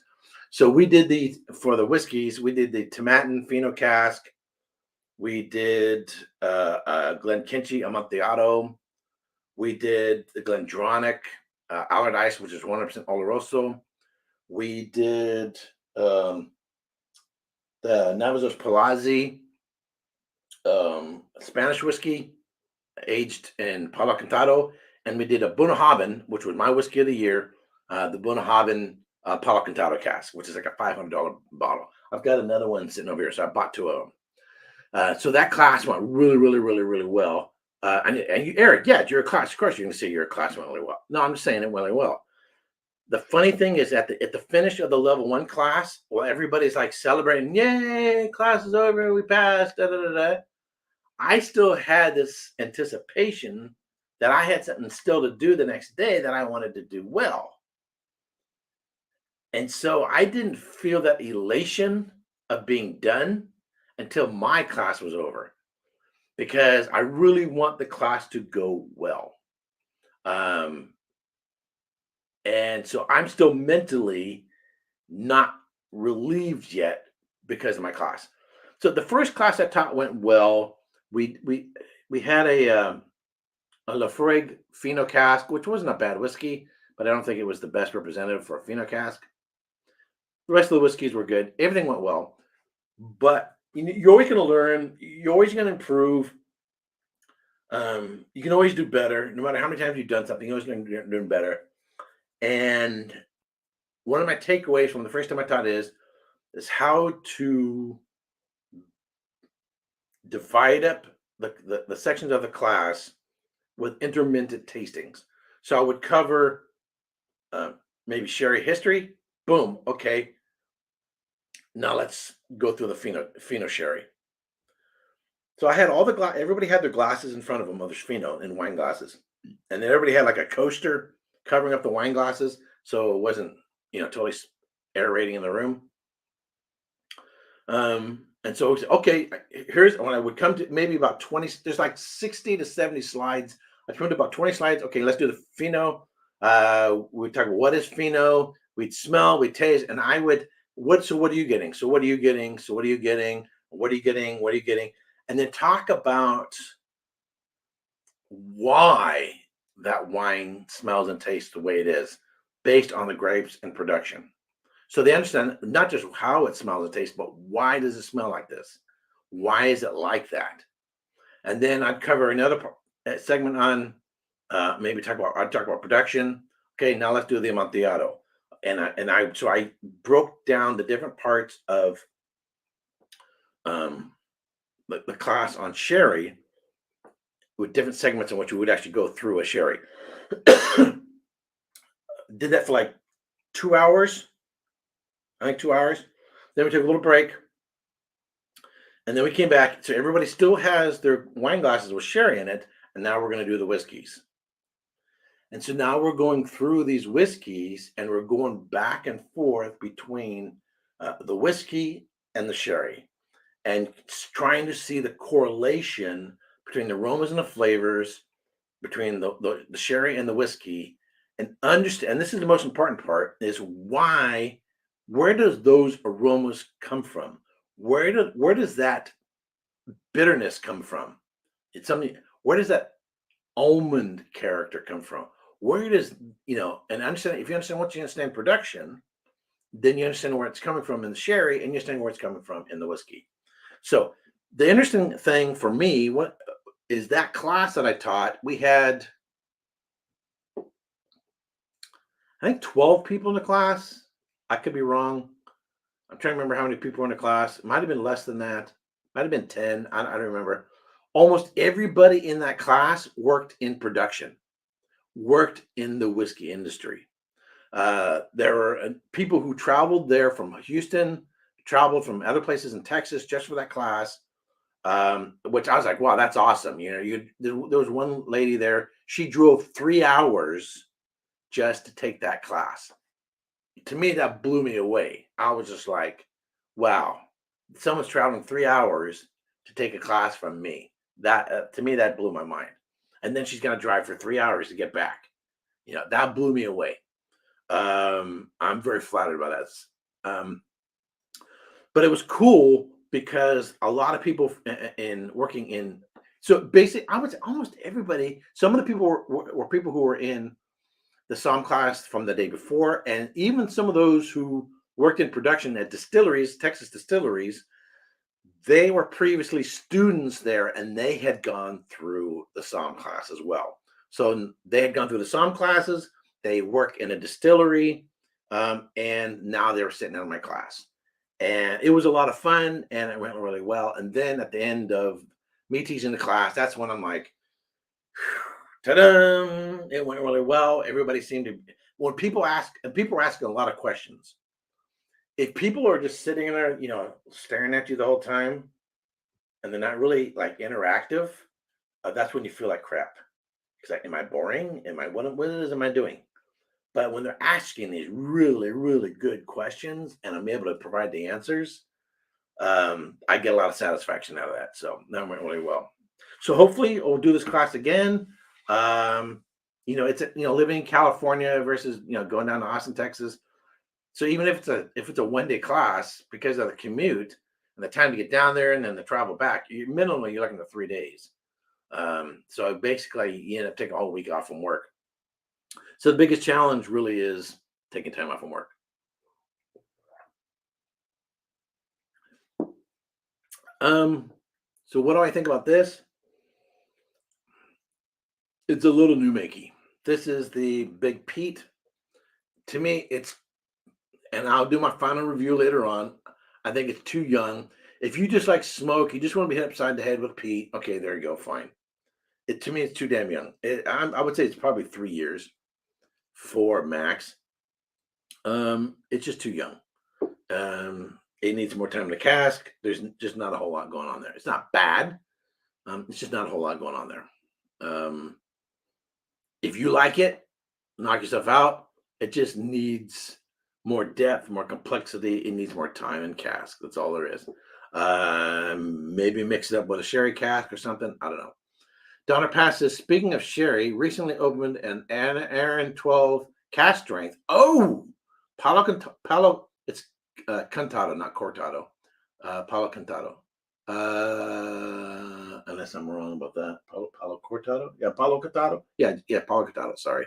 So we did for the whiskeys, we did the Tomatin Fino cask. We did Glenkinchie Amontillado. We did the Glendronach Allardyce, which is 100% Oloroso. We did the Navazos Palazzi Spanish whiskey aged in Palo Cantado. And we did a Bunnahabhain, which was my whiskey of the year, the Bunnahabhain Palo Cantado cask, which is like a $500 bottle. I've got another one sitting over here, so I bought 2 of them. So that class went really, really, really, really well. And you, Eric, yeah, your class, of course, you're going to say your class went really well. No, I'm just saying it went really well. The funny thing is at the finish of the level 1 class, well, everybody's like celebrating, yay, class is over, we passed, da da da da. I still had this anticipation that I had something still to do the next day that I wanted to do well. And so I didn't feel that elation of being done until my class was over, because I really want the class to go well. And so I'm still mentally not relieved yet because of my class. So the first class I taught went well. We had a Laphroaig Fino cask, which wasn't a bad whiskey, but I don't think it was the best representative for a Fino cask. The rest of the whiskeys were good. Everything went well, but you're always going to learn. You're always going to improve. You can always do better. No matter how many times you've done something, you're always going to do better. And one of my takeaways from the first time I taught is how to divide up the sections of the class with intermittent tastings. So I would cover maybe sherry history. Boom. Okay. Now let's go through the Fino sherry. So I had everybody had their glasses in front of them, other Fino in wine glasses. And then everybody had like a coaster covering up the wine glasses, so it wasn't, totally aerating in the room. And so, okay, here's when I would come to maybe about 20, there's like 60 to 70 slides. I turned to about 20 slides. Okay, let's do the Fino. We'd talk about what is Fino. We'd smell, we'd taste, and I would, what are you getting? So what are you getting? So what are you getting? What are you getting? What are you getting? And then talk about why that wine smells and tastes the way it is based on the grapes and production. So they understand not just how it smells and tastes, but why does it smell like this? Why is it like that? And then I'd cover another segment on I'd talk about production. Okay, now let's do the Amontillado. So I broke down the different parts of the class on sherry with different segments in which we would actually go through a sherry. Did that for like 2 hours. I think 2 hours. Then we took a little break. And then we came back. So everybody still has their wine glasses with sherry in it. And now we're going to do the whiskeys. And so now we're going through these whiskeys and we're going back and forth between the whiskey and the sherry and trying to see the correlation between the aromas and the flavors, between the sherry and the whiskey, and understand. And this is the most important part: is where does those aromas come from? Where does that bitterness come from? It's something. Where does that almond character come from? Where does and understand? If you understand once you understand production, then you understand where it's coming from in the sherry, and you understand where it's coming from in the whiskey. So The interesting thing for me, what is that class that I taught? We had, I think, 12 people in the class. I could be wrong. I'm trying to remember how many people were in the class. It might have been less than that. Might have been 10. I don't remember. Almost everybody in that class worked in production, worked in the whiskey industry. There were people who traveled there from Houston, traveled from other places in Texas just for that class. Which I was like, wow, that's awesome. There was one lady there. She drove 3 hours just to take that class. To me, that blew me away. I was just like, wow, someone's traveling 3 hours to take a class from me. That to me, that blew my mind. And then she's going to drive for 3 hours to get back. That blew me away. I'm very flattered by that. But it was cool because a lot of people in working in, so basically, I would say almost everybody. Some of the people were people who were in the SOM class from the day before, and even some of those who worked in production at distilleries, Texas distilleries. They were previously students there, and they had gone through the SOM class as well. So they had gone through the SOM classes. They work in a distillery, and now they were sitting in my class. And it was a lot of fun, and it went really well. And then at the end of me teaching the class, that's when I'm like, ta-da! It went really well. Everybody seemed to, when people ask, and people are asking a lot of questions. If people are just sitting there, staring at you the whole time, and they're not really like interactive, that's when you feel like crap. Because like, am I boring? What am I doing? But when they're asking these really, really good questions and I'm able to provide the answers, I get a lot of satisfaction out of that. So that went really well. So hopefully we'll do this class again. It's living in California versus going down to Austin, Texas. So even if it's a 1 day class, because of the commute and the time to get down there and then the travel back, minimally you're looking at 3 days. So basically you end up taking a whole week off from work. So the biggest challenge really is taking time off from work. So what do I think about this? It's a little new makey. This is the Big Pete. To me, and I'll do my final review later on. I think it's too young. If you just like smoke, you just want to be hit upside the head with Pete. Okay, there you go, fine. To me, it's too damn young. I would say it's probably 3 years, 4 max. It's just too young. It needs more time to cask. There's just not a whole lot going on there. It's not bad. It's just not a whole lot going on there. If you like it, knock yourself out. It just needs more depth, more complexity. It needs more time and cask. That's all there is. Maybe mix it up with a sherry cask or something. I don't know. Donner Pass says, speaking of sherry, recently opened an Aaron 12 cask strength. Oh, Palo, it's Cantado, not Cortado. Palo Cantado. Unless I'm wrong about that. Palo Cortado? Yeah, Palo Cantado. Yeah, Palo Cantado. Sorry.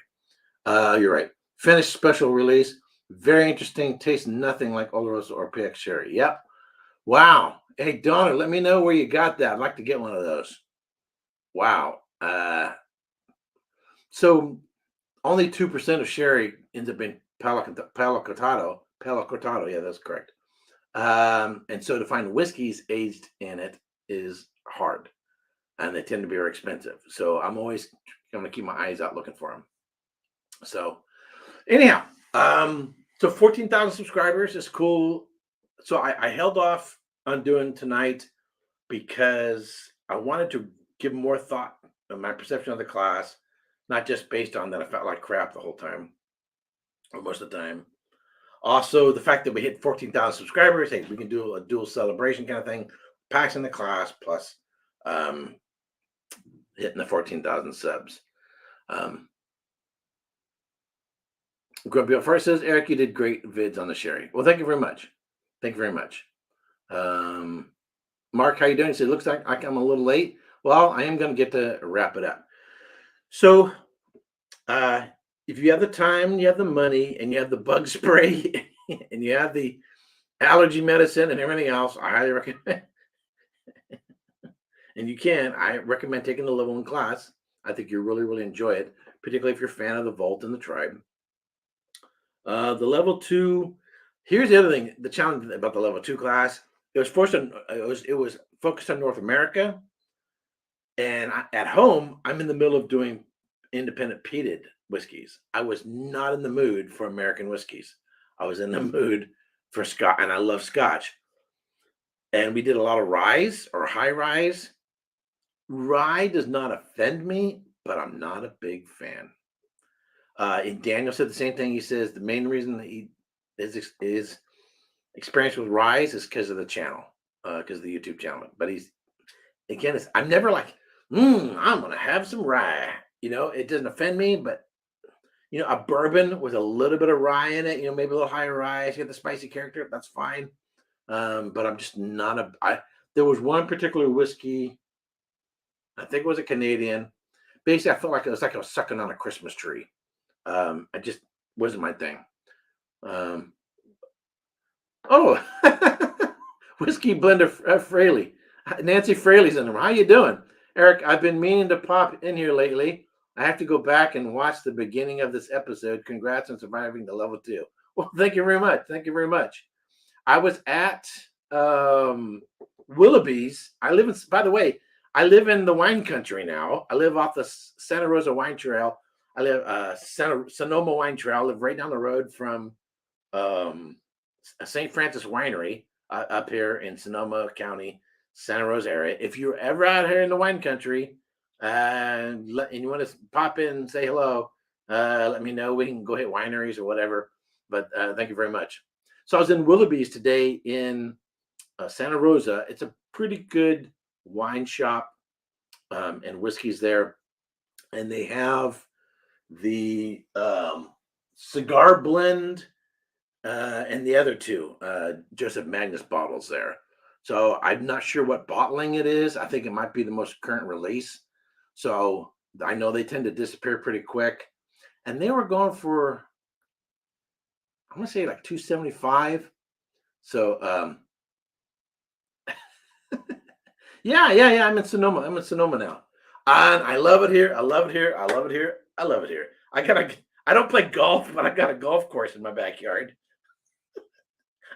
You're right. Finished special release. Very interesting. Tastes nothing like Oloroso or PX Sherry. Yep. Wow. Hey, Donna, let me know where you got that. I'd like to get one of those. Wow. So only 2% of sherry ends up being Palo Cortado. Yeah, that's correct. And so to find whiskeys aged in it is hard, and they tend to be very expensive. So I'm always going to keep my eyes out looking for them. So anyhow, so 14,000 subscribers is cool. So I held off on doing tonight because I wanted to give more thought to my perception of the class, not just based on that I felt like crap the whole time or most of the time. Also, the fact that we hit 14,000 subscribers, hey, we can do a dual celebration kind of thing, packs in the class plus hitting the 14,000 subs. Grumpy Up First says, Eric, you did great vids on the sherry. Well, thank you very much. Thank you very much. Mark, how you doing? He said, looks like I'm a little late. Well, I am going to get to wrap it up. So if you have the time, you have the money, and you have the bug spray, and you have the allergy medicine and everything else, I highly recommend. And you can. I recommend taking the level 1 class. I think you'll really, really enjoy it, particularly if you're a fan of the Vault and the Tribe. The level 2. Here's the other thing. The challenge about the level 2 class. It was focused on North America, and at home, I'm in the middle of doing independent peated whiskeys. I was not in the mood for American whiskeys. I was in the mood for Scotch, and I love Scotch. And we did a lot of ryes or high ryes. Rye does not offend me, but I'm not a big fan. And Daniel said the same thing. He says the main reason his experience with ryes is because of the channel, because of the YouTube channel. But I'm never like, I'm gonna have some rye. It doesn't offend me, but a bourbon with a little bit of rye in it, maybe a little higher rye, if you get the spicy character, that's fine. But I'm just not there was one particular whiskey, I think it was a Canadian. Basically, I felt like I was sucking on a Christmas tree. I just wasn't my thing. Oh, whiskey blender Fraley. Nancy Fraley's in the room. How you doing, Eric? I've been meaning to pop in here lately. I have to go back and watch the beginning of this episode. Congrats on surviving the level 2. Well, thank you very much. Thank you very much. I was at Willoughby's. By the way, I live in the wine country now. I live off the Santa Rosa Wine Trail. I live Sonoma Wine Trail. I live right down the road from St. Francis Winery up here in Sonoma County, Santa Rosa area. If you're ever out here in the wine country and you want to pop in and say hello, let me know. We can go hit wineries or whatever. But thank you very much. So I was in Willoughby's today in Santa Rosa. It's a pretty good wine shop and whiskeys there. And they have the cigar blend and the other two Joseph Magnus bottles there. So I'm not sure what bottling it is. I think it might be the most current release. So I know they tend to disappear pretty quick. And they were going for, I'm gonna say like $275. So yeah. I'm in Sonoma. Now. And I love it here. I love it here. I don't play golf, but I got a golf course in my backyard.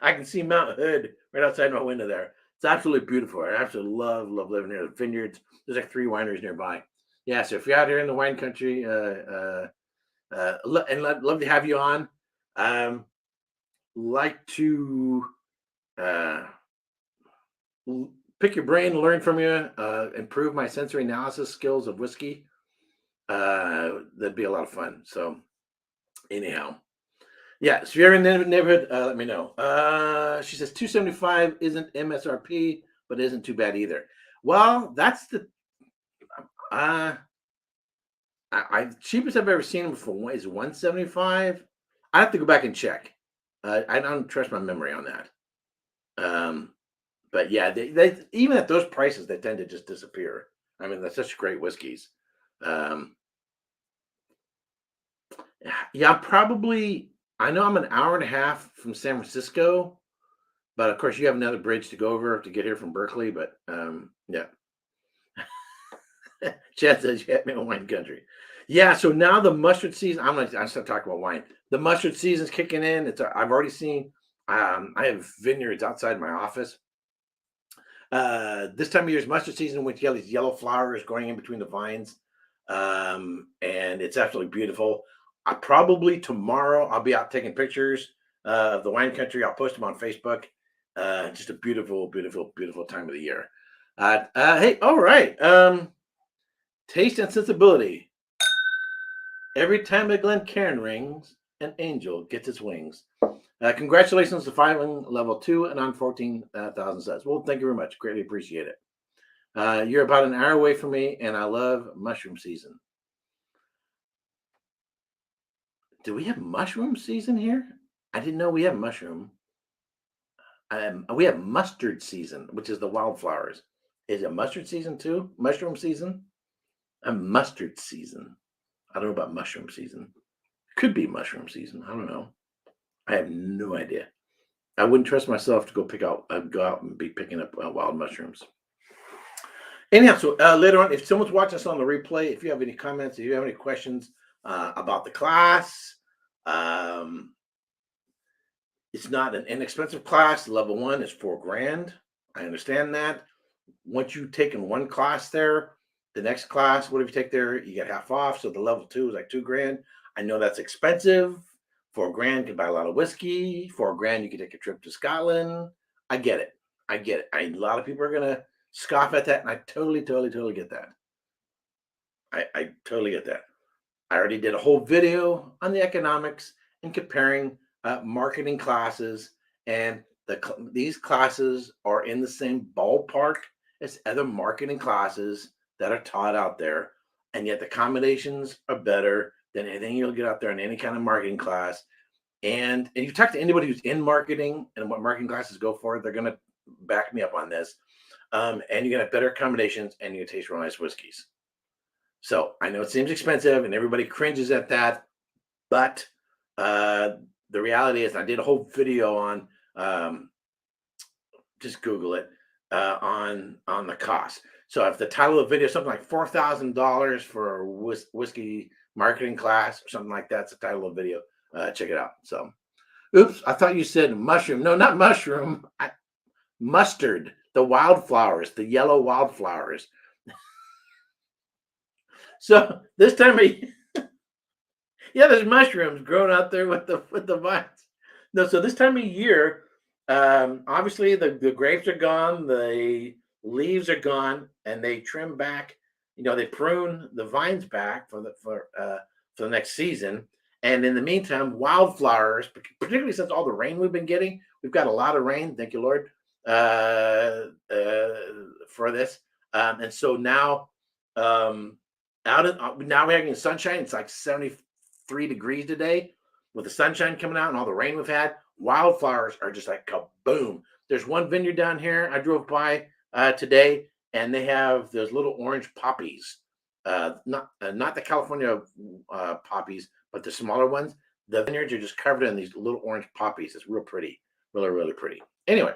I can see Mount Hood right outside my window there. It's absolutely beautiful. I absolutely love living near the vineyards. There's like 3 wineries nearby. Yeah, so if you're out here in the wine country, and love to have you on. Like to pick your brain, learn from you, improve my sensory analysis skills of whiskey. That'd be a lot of fun. So anyhow. Yeah, so if you're in the neighborhood, let me know. She says $275 isn't MSRP, but isn't too bad either. Well, that's the cheapest I've ever seen them for is $175. I have to go back and check. I don't trust my memory on that. But yeah, they even at those prices, they tend to just disappear. I mean, they're such great whiskeys. Yeah, probably. I know I'm an hour and a half from San Francisco, but of course you have another bridge to go over to get here from Berkeley. But yeah. Chad says you have me in wine country. Yeah, so now the mustard season. I start talking about wine. The mustard season's kicking in. I've already seen. I have vineyards outside my office. This time of year is mustard season, with these yellow flowers growing in between the vines, and it's absolutely beautiful. Probably tomorrow I'll be out taking pictures of the wine country. I'll post them on Facebook. Just a beautiful, beautiful, beautiful time of the year. Hey, all right. Taste and sensibility. Every time the Glencairn rings, an angel gets its wings. Congratulations to filing level 2 and on 14,000 subs. Well, thank you very much. Greatly appreciate it. You're about an hour away from me, and I love mushroom season. Do we have mushroom season here? I didn't know we have mushroom. We have mustard season, which is the wildflowers. Is it mustard season too? Mushroom season? Mustard season. I don't know about mushroom season. Could be mushroom season. I don't know. I have no idea. I wouldn't trust myself to go out and be picking up wild mushrooms. Anyhow, so later on, if someone's watching us on the replay, if you have any comments, if you have any questions about the class, um, it's not an inexpensive class. Level one is $4,000. I understand that. Once you've taken one class there, the next class, whatever you take there, you get half off. So the level two is like $2,000. I know that's expensive. $4,000 you can buy a lot of whiskey. $4,000 you can take a trip to Scotland. I get it. I get it. A lot of people are gonna scoff at that, and I totally, totally, totally get that. I totally get that. I already did a whole video on the economics and comparing marketing classes, and these classes are in the same ballpark as other marketing classes that are taught out there, and yet the combinations are better than anything you'll get out there in any kind of marketing class. And you talk to anybody who's in marketing and what marketing classes go for, they're going to back me up on this. And you're going to have better combinations, and you taste real nice whiskeys. So I know it seems expensive and everybody cringes at that, but the reality is I did a whole video on, just Google it, on the cost. So if the title of the video is something like $4,000 for a whiskey marketing class or something like that, it's the title of the video. Check it out. So, oops, I thought you said mushroom. No, not mushroom. Mustard, the wildflowers, the yellow wildflowers. So this time of yeah, there's mushrooms growing out there with the vines. No, so this time of year, obviously the grapes are gone, the leaves are gone, and they trim back. They prune the vines back for the next season. And in the meantime, wildflowers, particularly since all the rain we've been getting, we've got a lot of rain. Thank you, Lord, for this. And so now, now we're having sunshine. It's like 73 degrees today with the sunshine coming out and all the rain we've had. Wildflowers are just like kaboom. There's one vineyard down here I drove by today, and they have those little orange poppies. Not the California poppies, but the smaller ones. The vineyards are just covered in these little orange poppies. It's real pretty, really, really pretty. Anyway,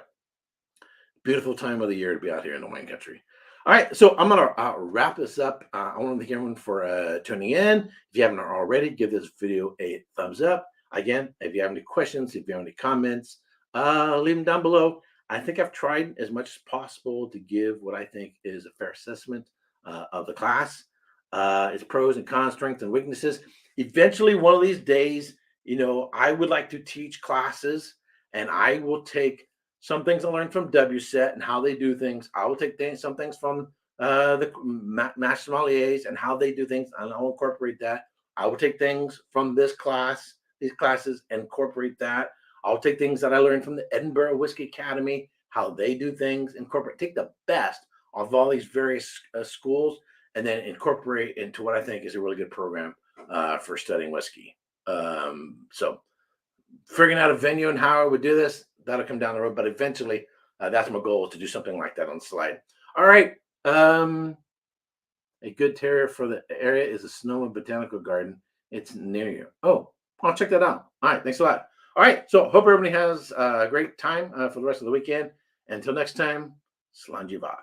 beautiful time of the year to be out here in the wine country. All right, so I'm going to wrap this up. I want to thank everyone for tuning in. If you haven't already, give this video a thumbs up. Again, if you have any questions, if you have any comments, leave them down below. I think I've tried as much as possible to give what I think is a fair assessment of the class, its pros and cons, strengths and weaknesses. Eventually, one of these days, I would like to teach classes, and I will take some things I learned from WSET and how they do things. I will take some things from the Master Sommeliers and how they do things, and I'll incorporate that. I will take things from these classes, and incorporate that. I'll take things that I learned from the Edinburgh Whiskey Academy, how they do things, take the best of all these various schools, and then incorporate into what I think is a really good program for studying whiskey. So figuring out a venue and how I would do this, that'll come down the road, but eventually that's my goal, is to do something like that on the slide. All right. A good terrier for the area is the Sonoma Botanical Garden. It's near you. Oh, I'll check that out. All right. Thanks a lot. All right. So hope everybody has a great time for the rest of the weekend. Until next time, Slanjiva.